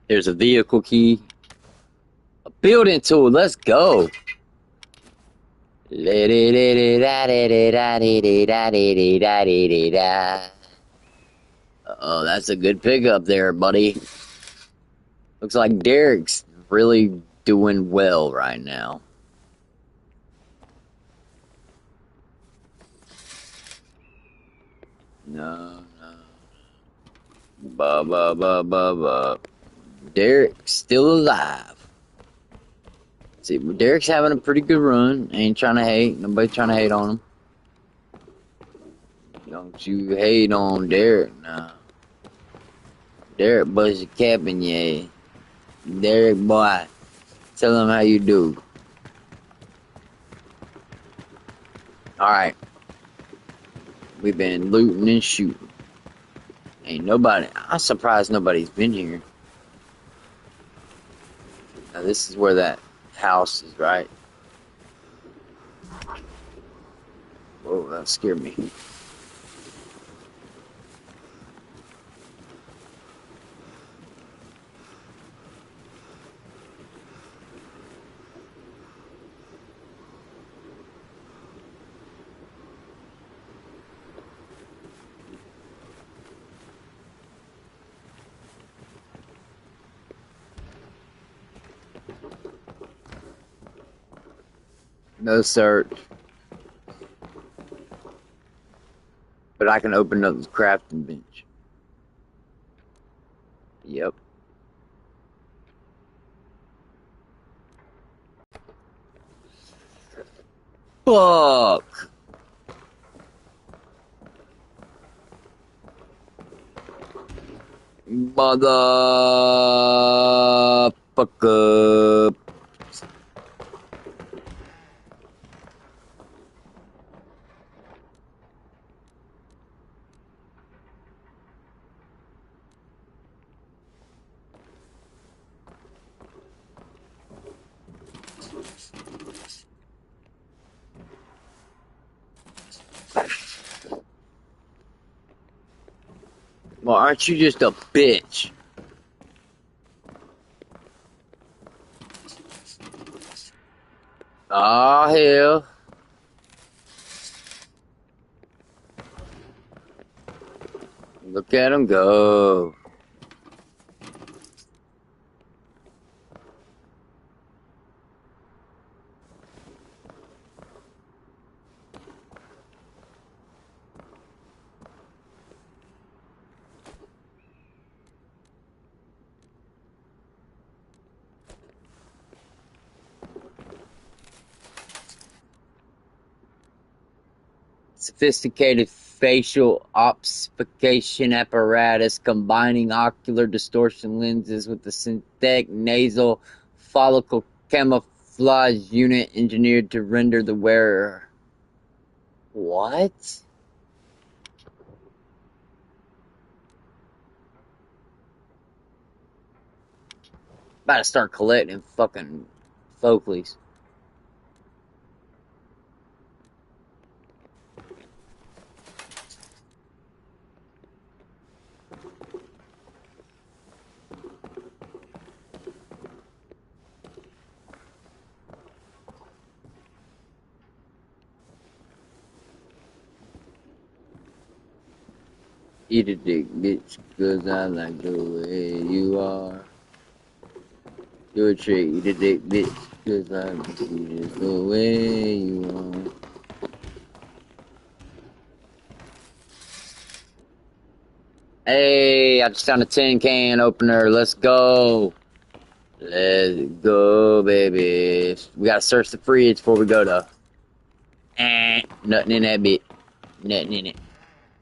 There's a vehicle key. A building tool. Let's go. Oh, that's a good pickup there, buddy. Looks like Derek's really doing well right now. No. Ba. Derek's still alive. See, Derek's having a pretty good run. Ain't trying to hate. Nobody trying to hate on him. Don't you hate on Derek now. Derek bust your cap in your head. Derek boy, tell him how you do. Alright. We've been looting and shooting. Ain't nobody. I'm surprised nobody's been here. Now this is where that house is, right? Whoa, that scared me. No search. But I can open up the crafting bench. Yep. Fuck. Motherfucker. Well, aren't you just a bitch? Aw, hell. Look at him go. Sophisticated facial obfuscation apparatus combining ocular distortion lenses with the synthetic nasal follicle camouflage unit engineered to render the wearer. What? About to start collecting fucking Folkleys. Eat a dick, bitch, 'cause I like the way you are. Do a trick, eat a dick, bitch, 'cause I like you just the way you are. Hey, I just found a tin can opener. Let's go. Let's go, baby. We gotta search the fridge before we go though. Nothing in that bit. Nothing in it.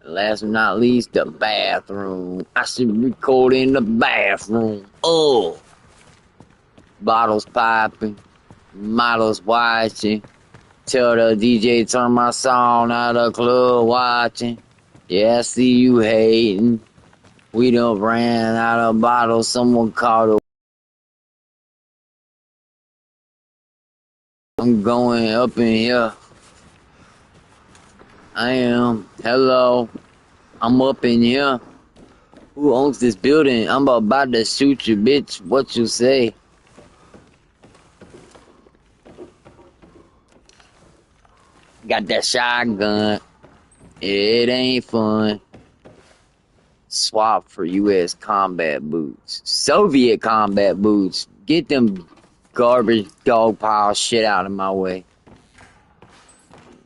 Last but not least, the bathroom. I should record in the bathroom. Oh, bottles popping, models watching. Tell the DJ turn my song out of the club watching. Yeah, I see you hating. We done ran out of bottles. Someone called. I'm going up in here. I am. Hello. I'm up in here. Who owns this building? I'm about to shoot you, bitch. What you say? Got that shotgun. It ain't fun. Swap for U.S. combat boots. Soviet combat boots. Get them garbage dog pile shit out of my way.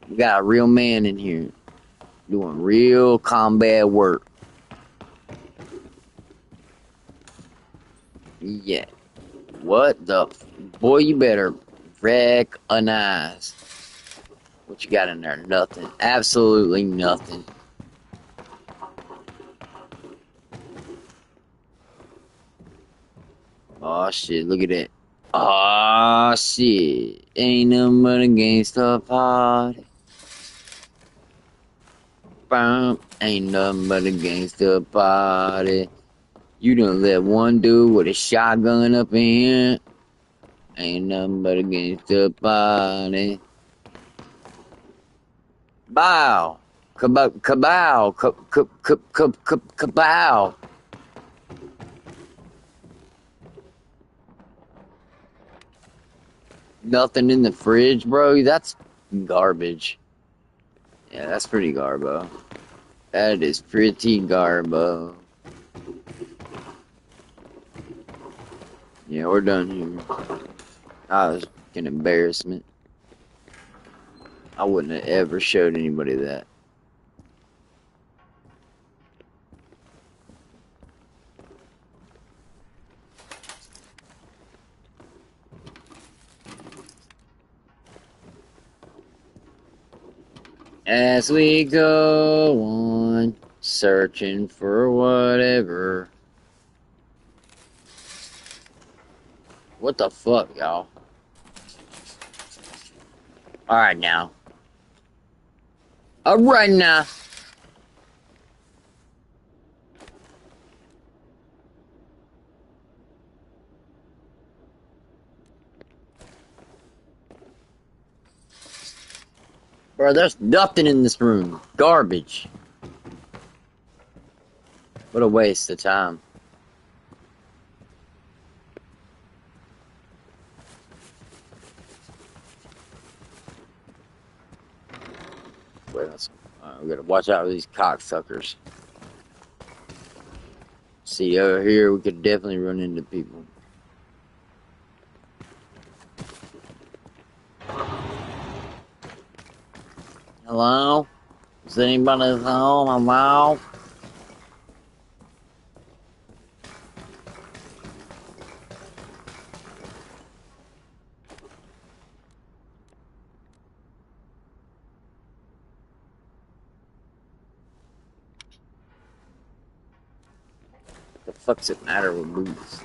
We got a real man in here. Doing real combat work. Yeah. What the... Boy, you better recognize. What you got in there? Nothing. Absolutely nothing. Oh shit, look at that. Oh shit. Ain't nothing but a gangsta party. Bam. Ain't nothing but a gangsta party. You done let one dude with a shotgun up in here. Ain't nothing but a gangsta party. Bow. Kabow. Kabow. Kabow. Nothing in the fridge, bro. That's garbage. Yeah, that's pretty garbo. That is pretty garbo. Yeah, we're done here. That was an embarrassment. I wouldn't have ever showed anybody that. As we go on, searching for whatever. What the fuck, y'all? Alright now. Alright now. Bro, there's nothing in this room. Garbage. What a waste of time. Wait, we gotta watch out for these cocksuckers. See, over here, we could definitely run into people. Hello? Is anybody home? Hello? The fuck's it matter with boots?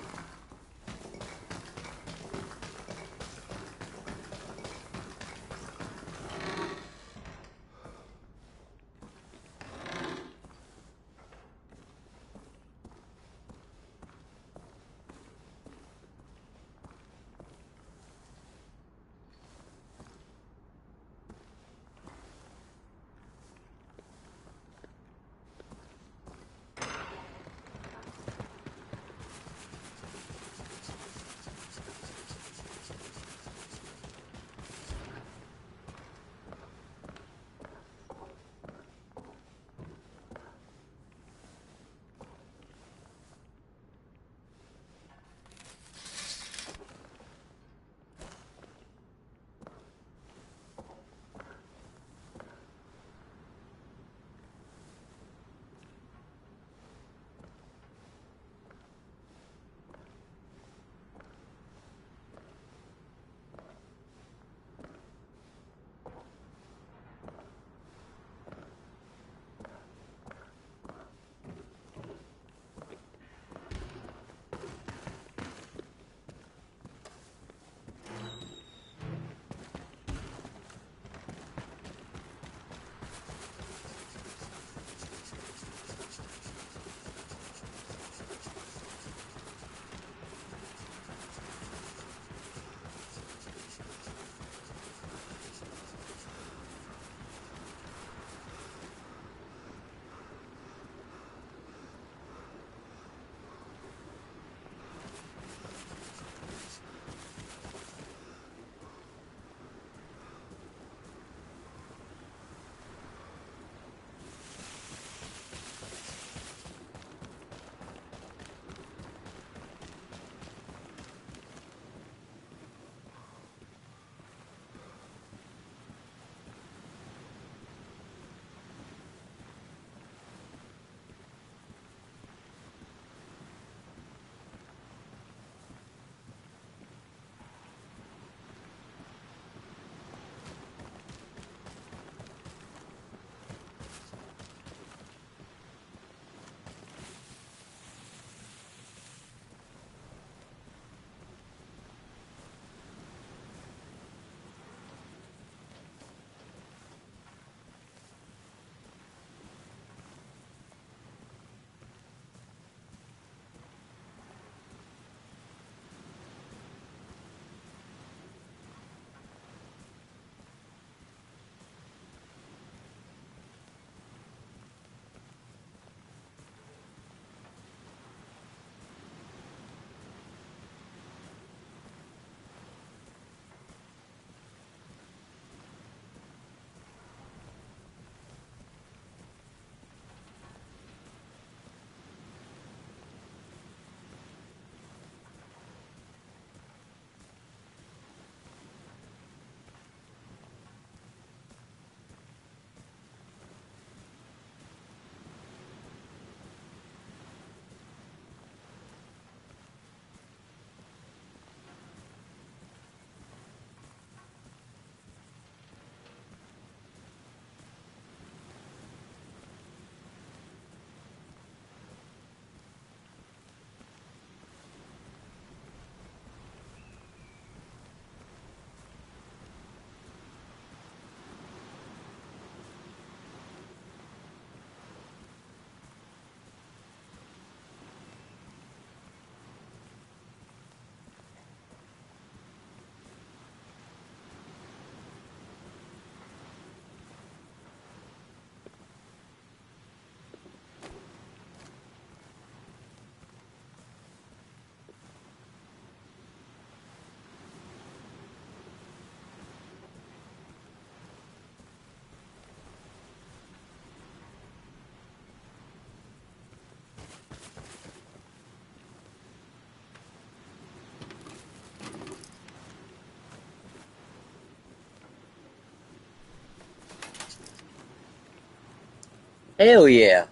Hell yeah.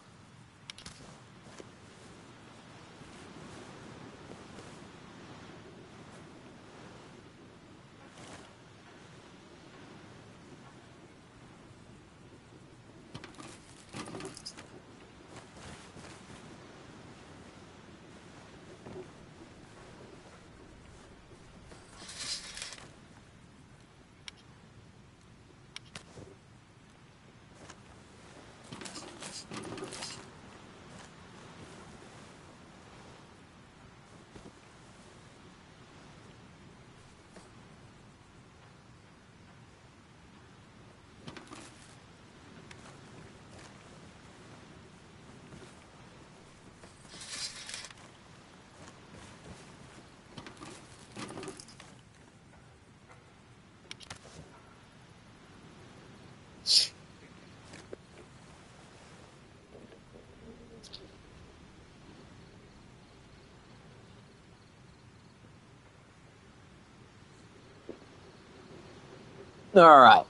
Alright.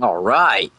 Alright.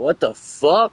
What the fuck?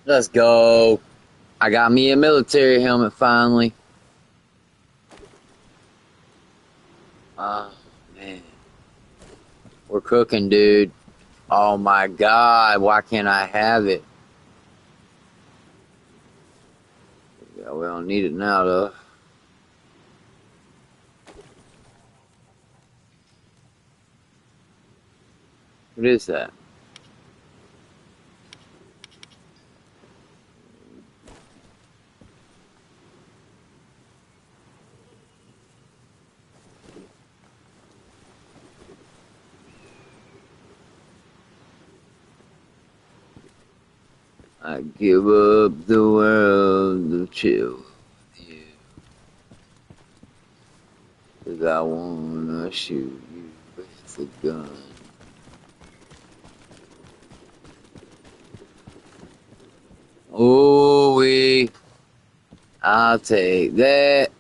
Let's go. I got me a military helmet finally. Oh, man. We're cooking, dude. Oh my god, why can't I have it? Yeah, we don't need it now, though. What is that? I give up the world to chill with you. 'Cause I wanna shoot you with a gun. Ooh-wee. I'll take that.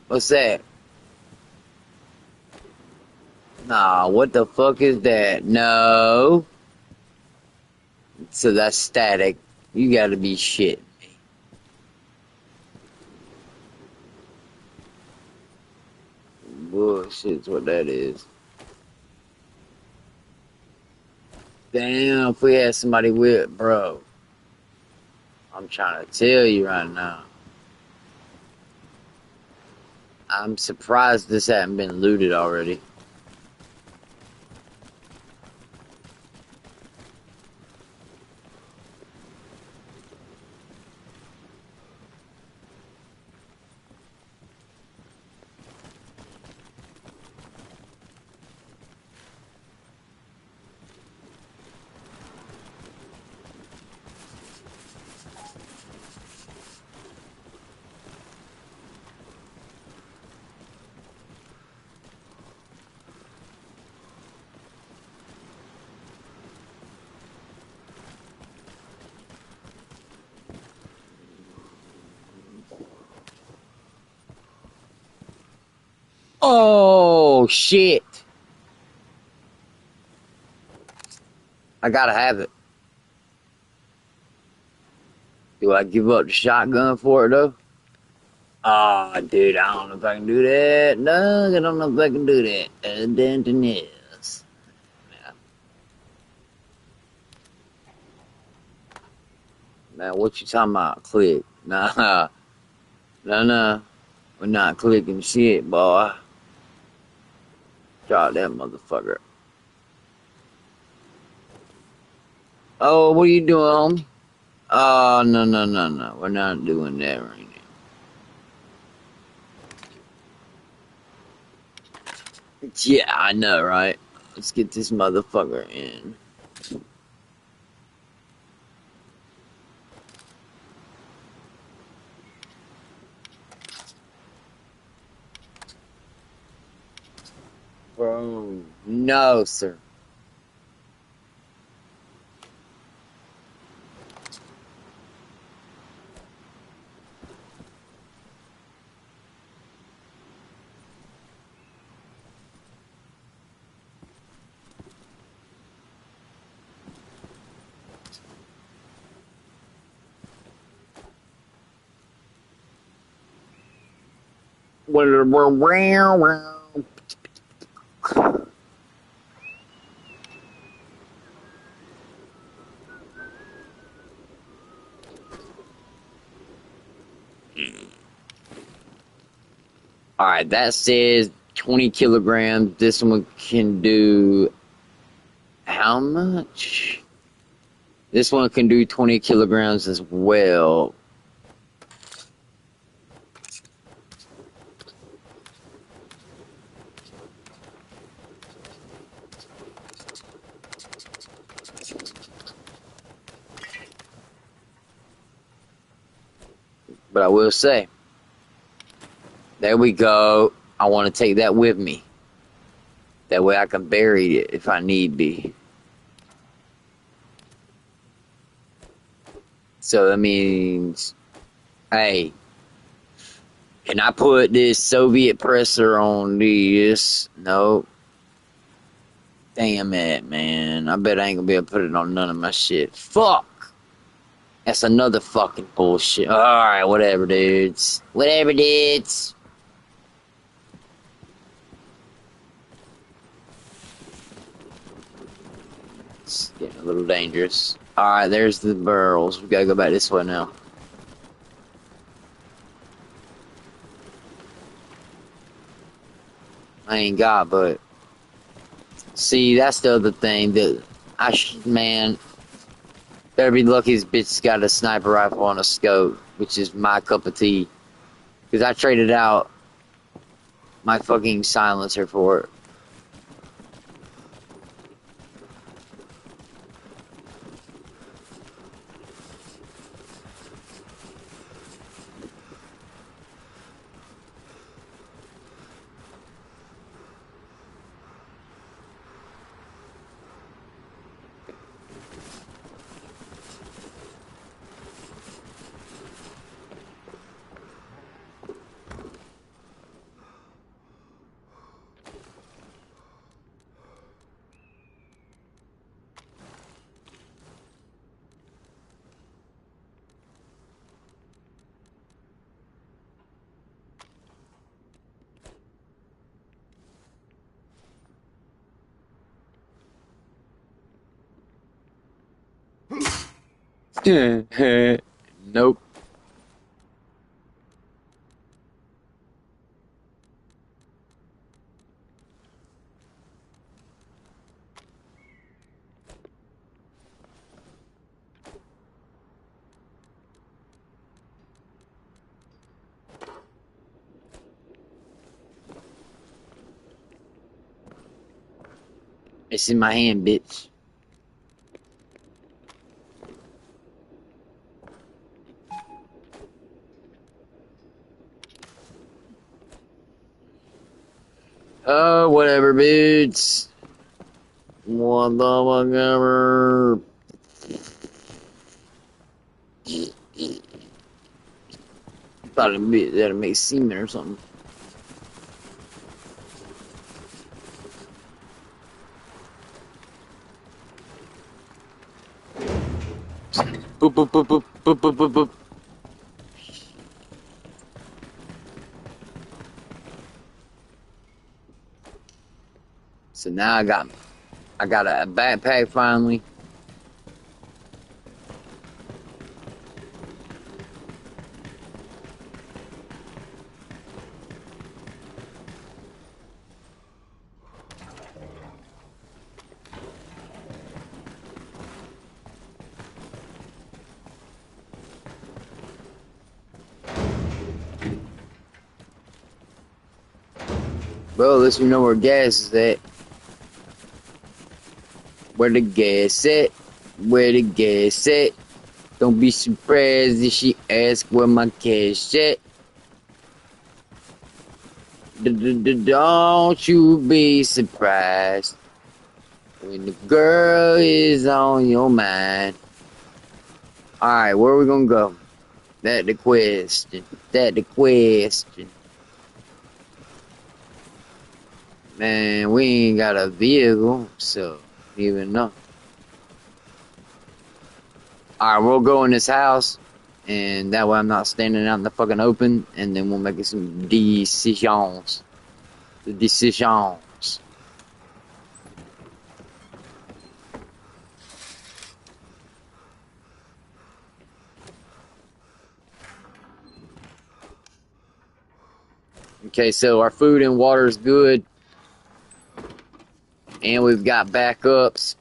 What's that? Nah, what the fuck is that? No. So that's static. You gotta be shit. Bullshit's what that is. Damn, if we had somebody with, bro. I'm trying to tell you right now. I'm surprised this hadn't been looted already. Oh, shit. I gotta have it. Do I give up the shotgun for it, though? Ah, dude, I don't know if I can do that. No, I don't know if I can do that. Denton is. Yeah. Man, what you talking about? Click. Nah. Nah. We're not clicking shit, boy. Drop that motherfucker. Oh, what are you doing, homie? Oh, no. We're not doing that right now. Yeah, I know, right? Let's get this motherfucker in. Bro, no, sir. Alright, that says 20 kilograms. This one can do how much? This one can do 20 kilograms as well. But I will say, there we go. I want to take that with me. That way I can bury it if I need be. So that means, hey, can I put this Soviet presser on this? No. Damn it, man. I bet I ain't gonna be able to put it on none of my shit. Fuck! That's another fucking bullshit. Alright, whatever, dudes. Whatever, dudes. It's getting a little dangerous. Alright, there's the barrels. We gotta go back this way now. I ain't got, but... See, that's the other thing that... man... Better be lucky this bitch got a sniper rifle on a scope, which is my cup of tea. Because I traded out my fucking silencer for it. Nope. It's in my hand, bitch. Oh, whatever, bitch. What the fuck ever. Thought that'd make semen or something. Boop, boop, boop, boop, boop, boop, boop, boop. So now I got a backpack finally. Well, at least we know where gas is at. Where the gas at? Where the gas at? Don't be surprised if she asks where my cash at. Don't you be surprised when the girl is on your mind. Alright, where are we gonna go? That the question. That the question. Man, we ain't got a vehicle, so even know. Alright, we'll go in this house, and that way I'm not standing out in the fucking open, and then we'll make some decisions. The decisions. Okay, so our food and water is good, and we've got backups.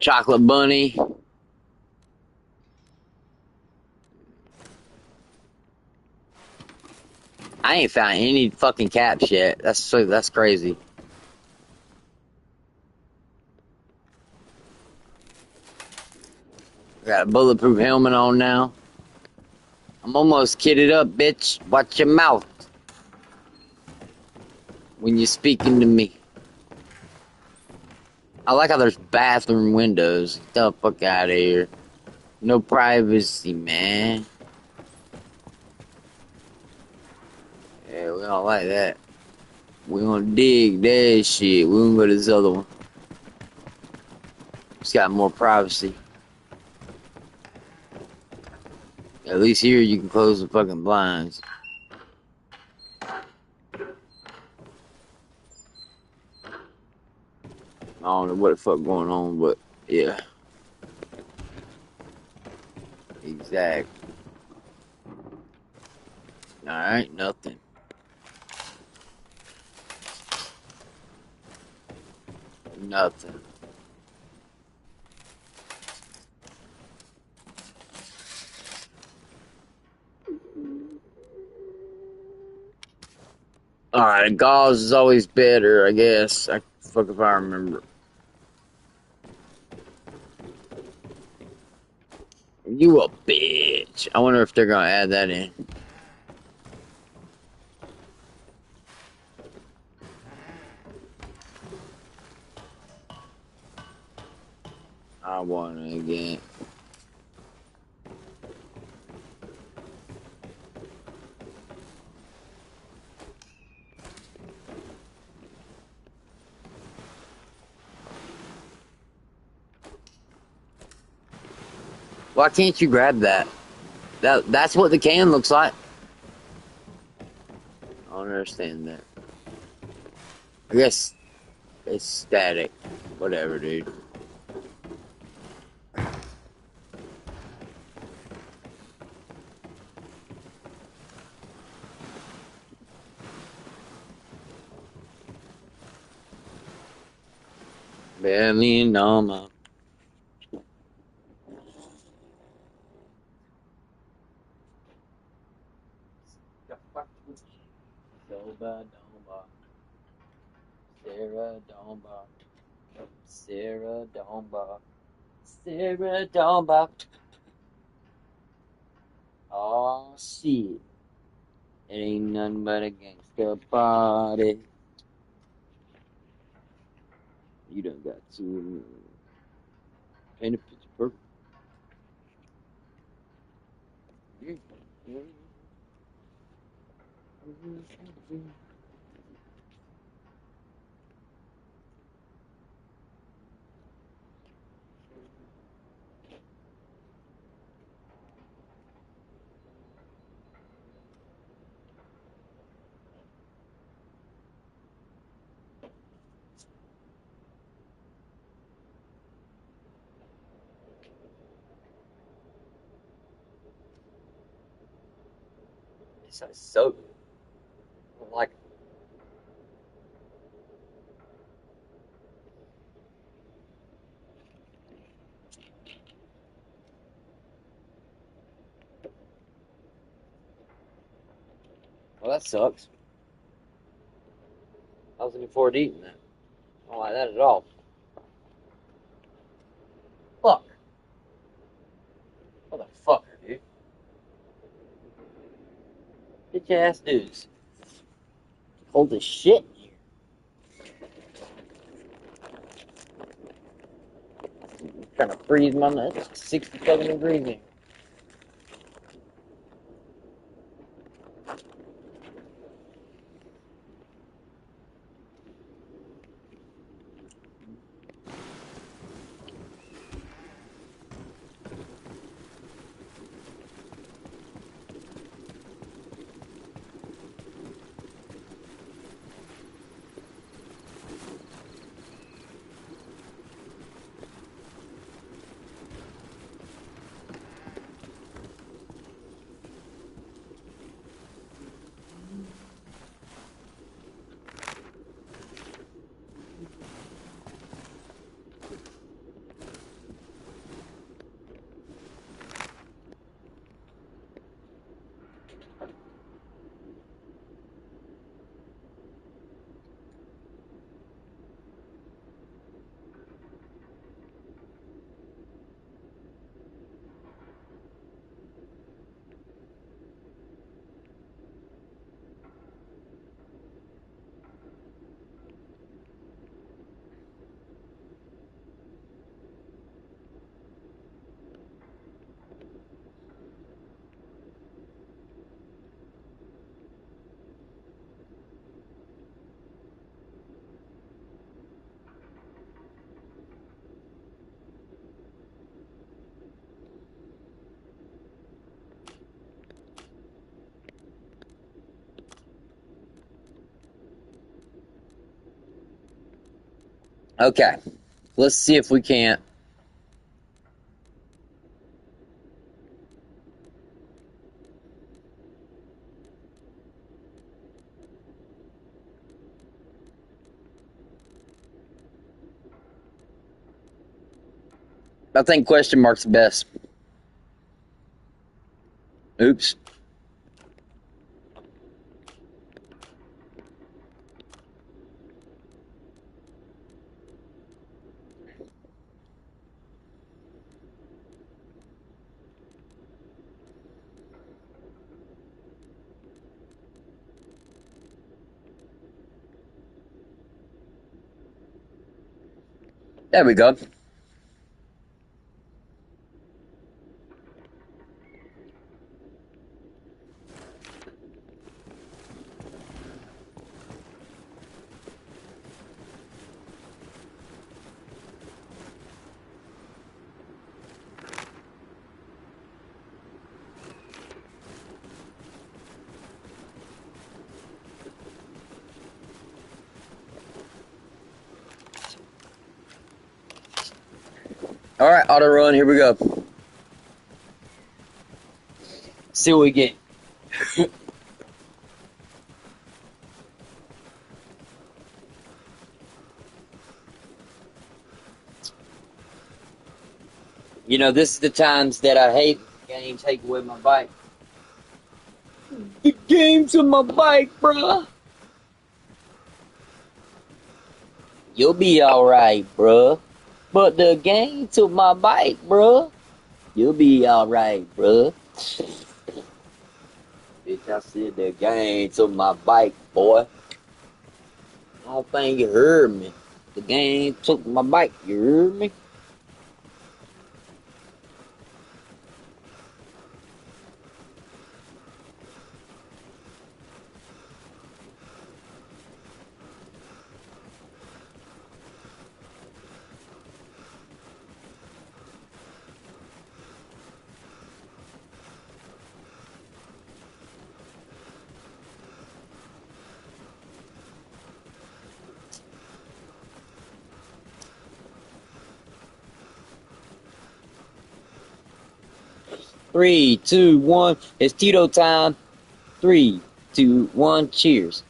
Chocolate bunny. I ain't found any fucking caps yet. That's crazy. Got a bulletproof helmet on now. I'm almost kitted up, bitch. Watch your mouth when you're speaking to me. I like how there's bathroom windows. Get the fuck out of here. No privacy, man. Yeah, we don't like that. We gonna dig that shit. We gonna go to this other one. It's got more privacy. At least here you can close the fucking blinds. I don't know what the fuck going on, but yeah. Exactly. Alright, nothing. Nothing. Alright, gauze is always better, I guess. Fuck if I remember. You a bitch. I wonder if they're gonna add that in. I wanna again. Why can't you grab that? That's what the can looks like. I don't understand that. I guess it's static. Whatever, dude. Barely normal. Sarah Domba. Sarah Domba. Sarah Domba. Oh shit. It ain't nothing but a gangster party. You done got to paint a picture perfect. This is so good. I don't like it. Well, that sucks. I was looking forward to eating that. I don't like that at all. Fuck. Motherfucker, dude. Bitch ass dudes. Cold as shit in here. I'm trying to freeze my nuts. It's 67 degrees in here. Okay. Let's see if we can't. I think question mark's best. Oops. There we go. Alright, auto run, here we go. See what we get. You know, this is the times that I hate the game take away my bike. The game took my bike, bruh. You'll be alright, bruh. But the game took my bike, bruh. You'll be alright, bruh. Bitch, I said the game took my bike, boy. I don't think you heard me. The game took my bike, you heard me? Three, two, one. It's Tito time. 3, 2, 1. Cheers.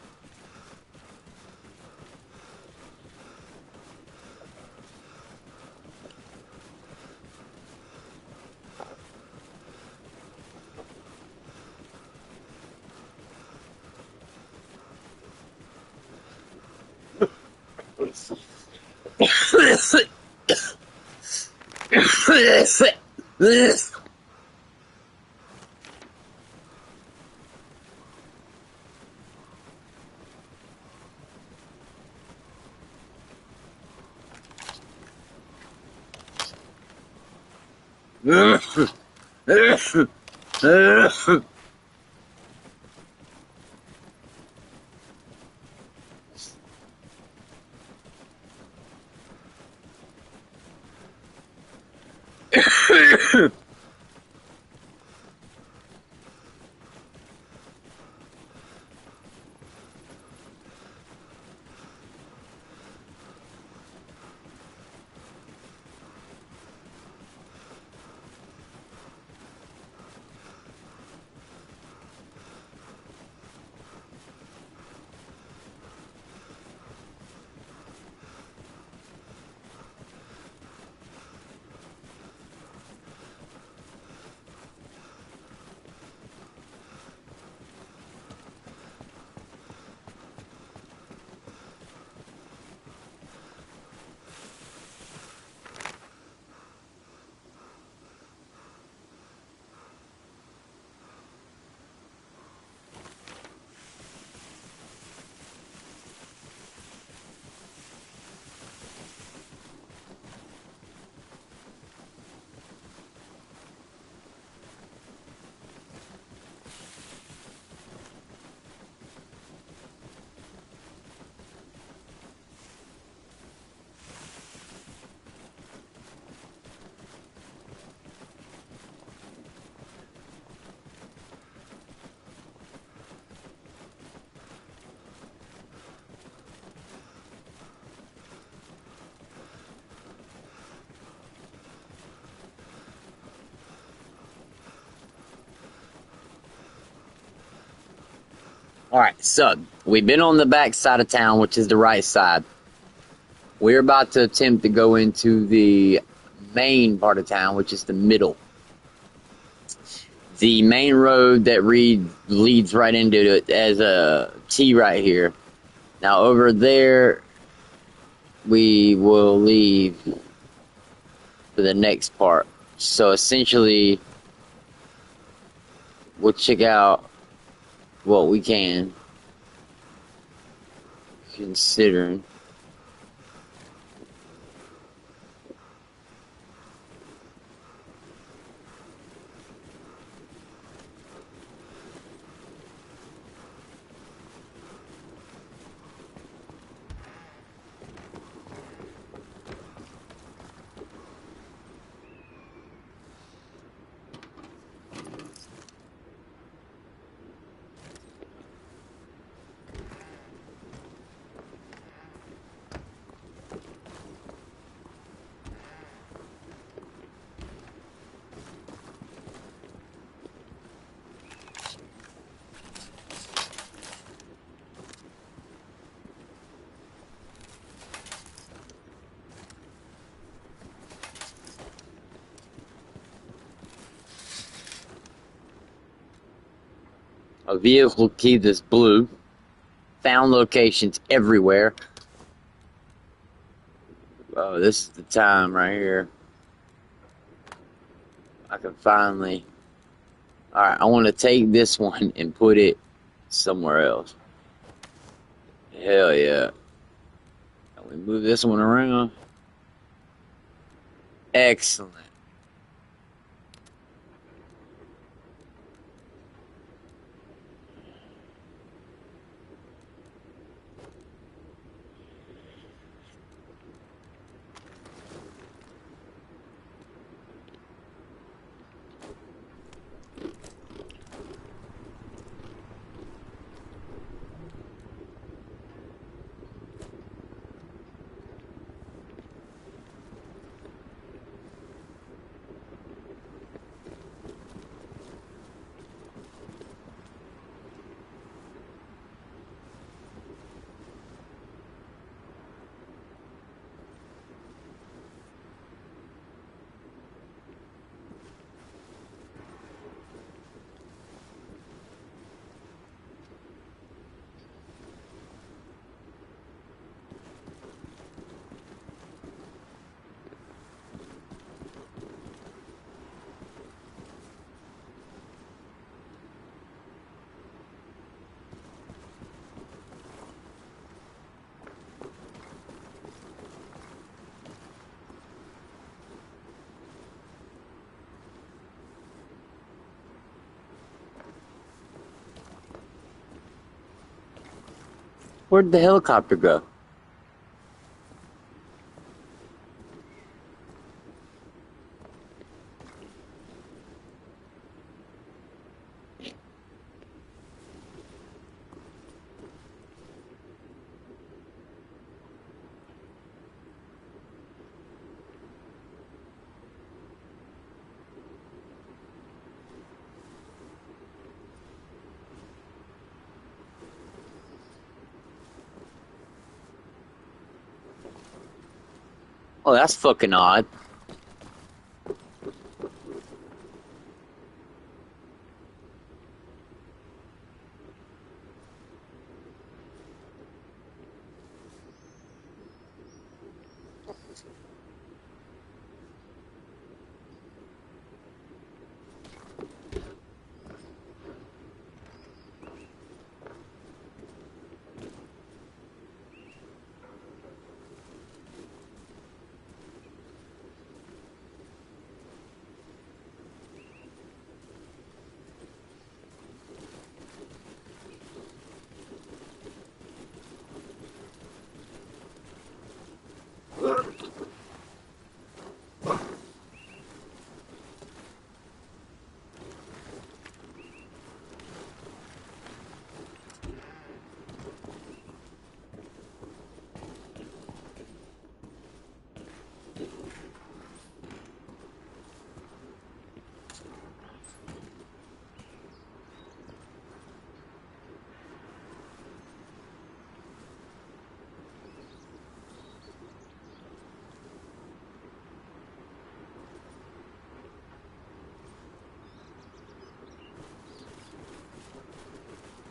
Alright, so we've been on the back side of town, which is the right side. We're about to attempt to go into the main part of town, which is the middle. The main road that leads right into it as a T right here. Now over there, we will leave for the next part. So essentially, we'll check out what we can, considering. a vehicle key that's blue. Found locations everywhere. Oh, this is the time right here. I can finally... Alright, I want to take this one and put it somewhere else. Hell yeah. Can we move this one around? Excellent. Where'd the helicopter go? Oh, that's fucking odd.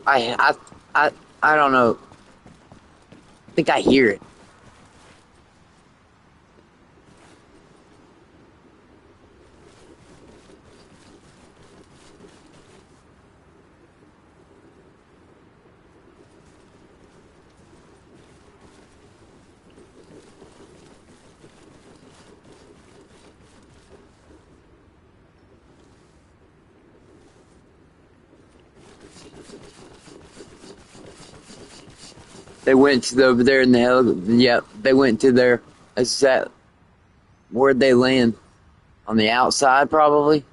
I, I, I don't know. I think I hear it. They went to over there in the hell. Yep, they went to there. Is that where'd they land? On the outside, probably.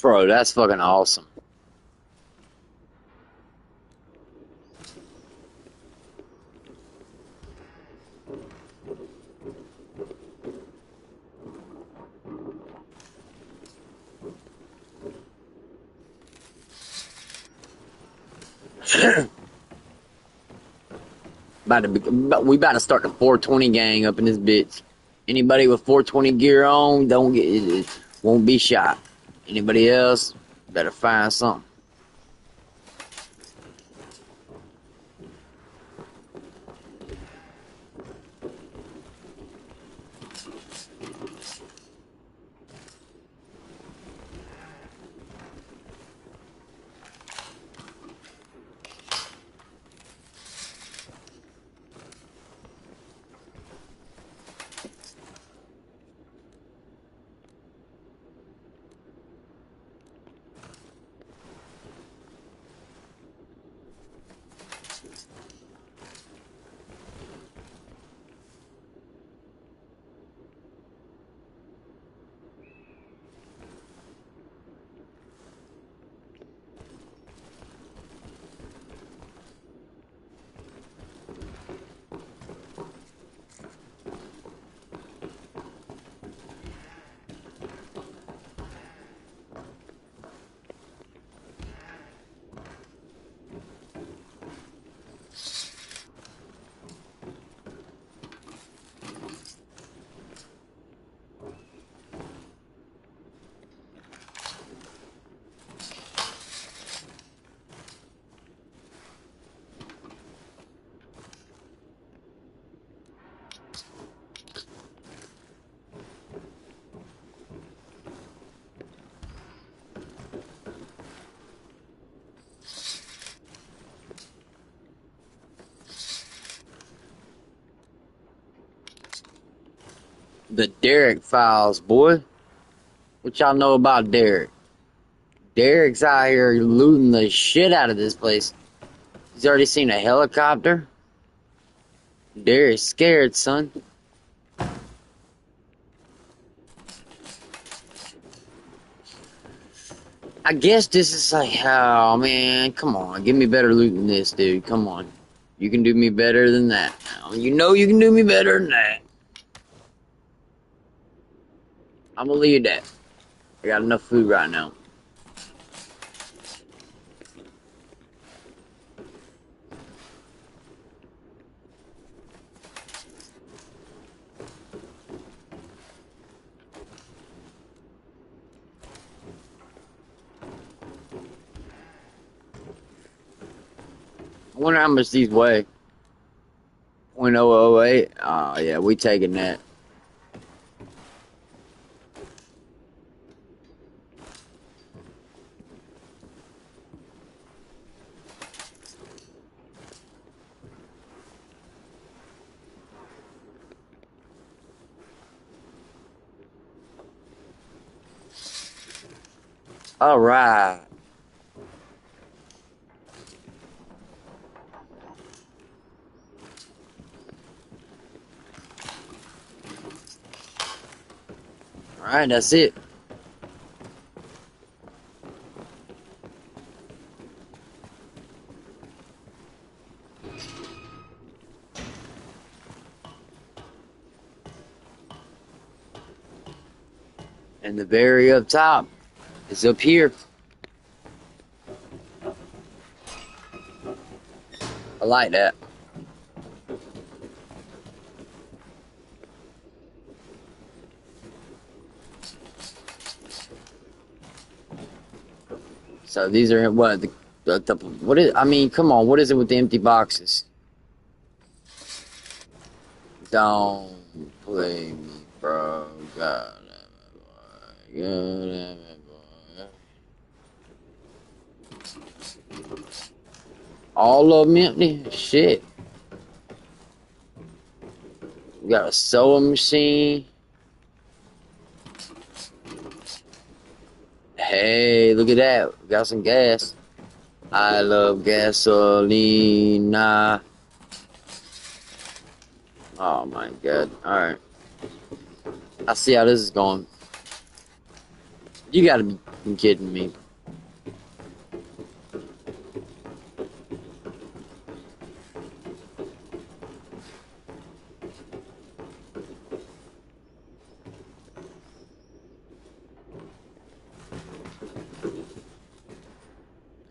Bro, that's fucking awesome. We about to start the 420 gang up in this bitch. Anybody with 420 gear on, don't get it, won't be shot. Anybody else? Better find something. The Derek files, boy. What y'all know about Derek? Derek's out here looting the shit out of this place. He's already seen a helicopter. Derek's scared, son. I guess this is like, oh man, come on. Give me better loot than this, dude. Come on. You can do me better than that. You know you can do me better than that. I'm gonna leave that. I got enough food right now. I wonder how much these weigh. 0.008. Oh yeah, we taking that. All right. All right, that's it. And the very up top is up here. I like that. So these are what what is? I mean, come on. What is it with the empty boxes? Don't play me, bro. God damn it, boy. God damn it, boy. All of them empty? Shit. We got a sewing machine. Hey, look at that. We got some gas. I love gasoline. Oh my god. Alright. I see how this is going. You gotta be kidding me.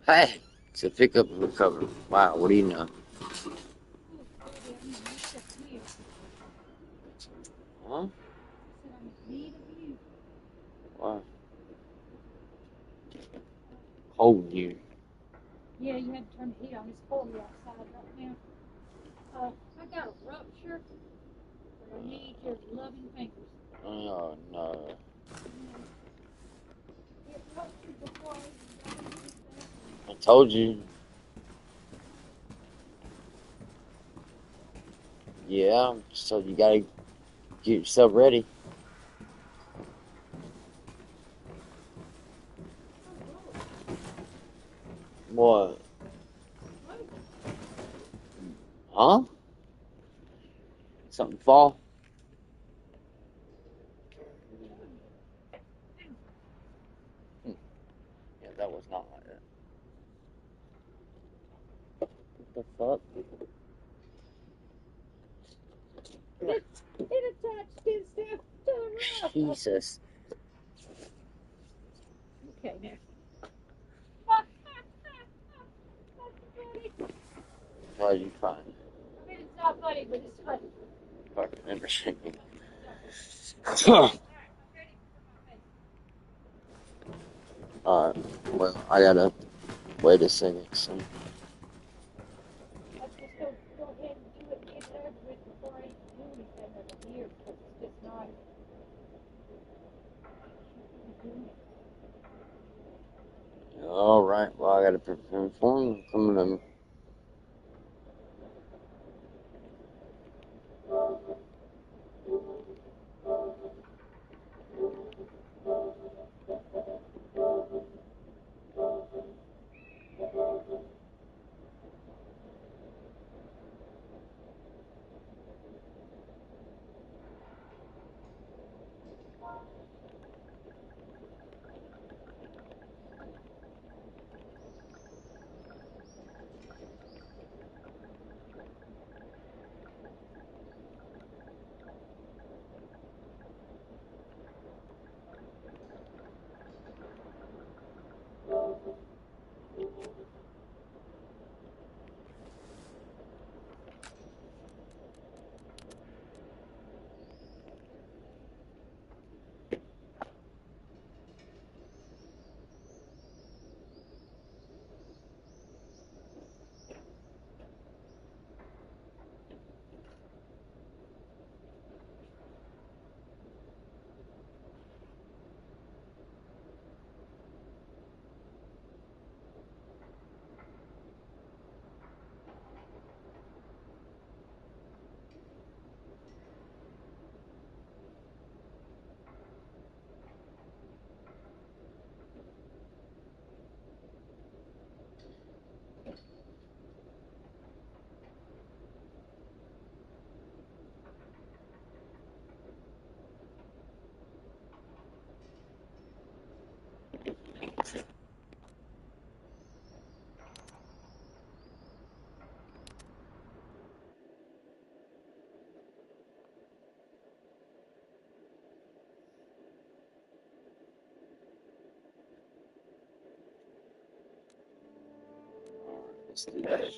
Hey, to pick up and recover. Wow, what do you know? Huh? Wow. told you. Yeah, you had to turn the heat on. It's 40 outside right now. I got a rupture. But I need your loving fingers. Oh no. It ruptured before I even got anything. I told you. Yeah, so you gotta get yourself ready. What? Huh? Something fall? Yeah, that was not like that. What the fuck? It attached itself to the roof. Jesus. Okay, now. That's funny. How'd you find it? I mean, it's not funny, but it's funny. Fucking interesting. Alright, well, I gotta wait a second. So. Let's just go ahead and do it and get it over with before I do anything over here, because it's just not. Alright, well, I gotta prepare for him. Coming in. Let's do this.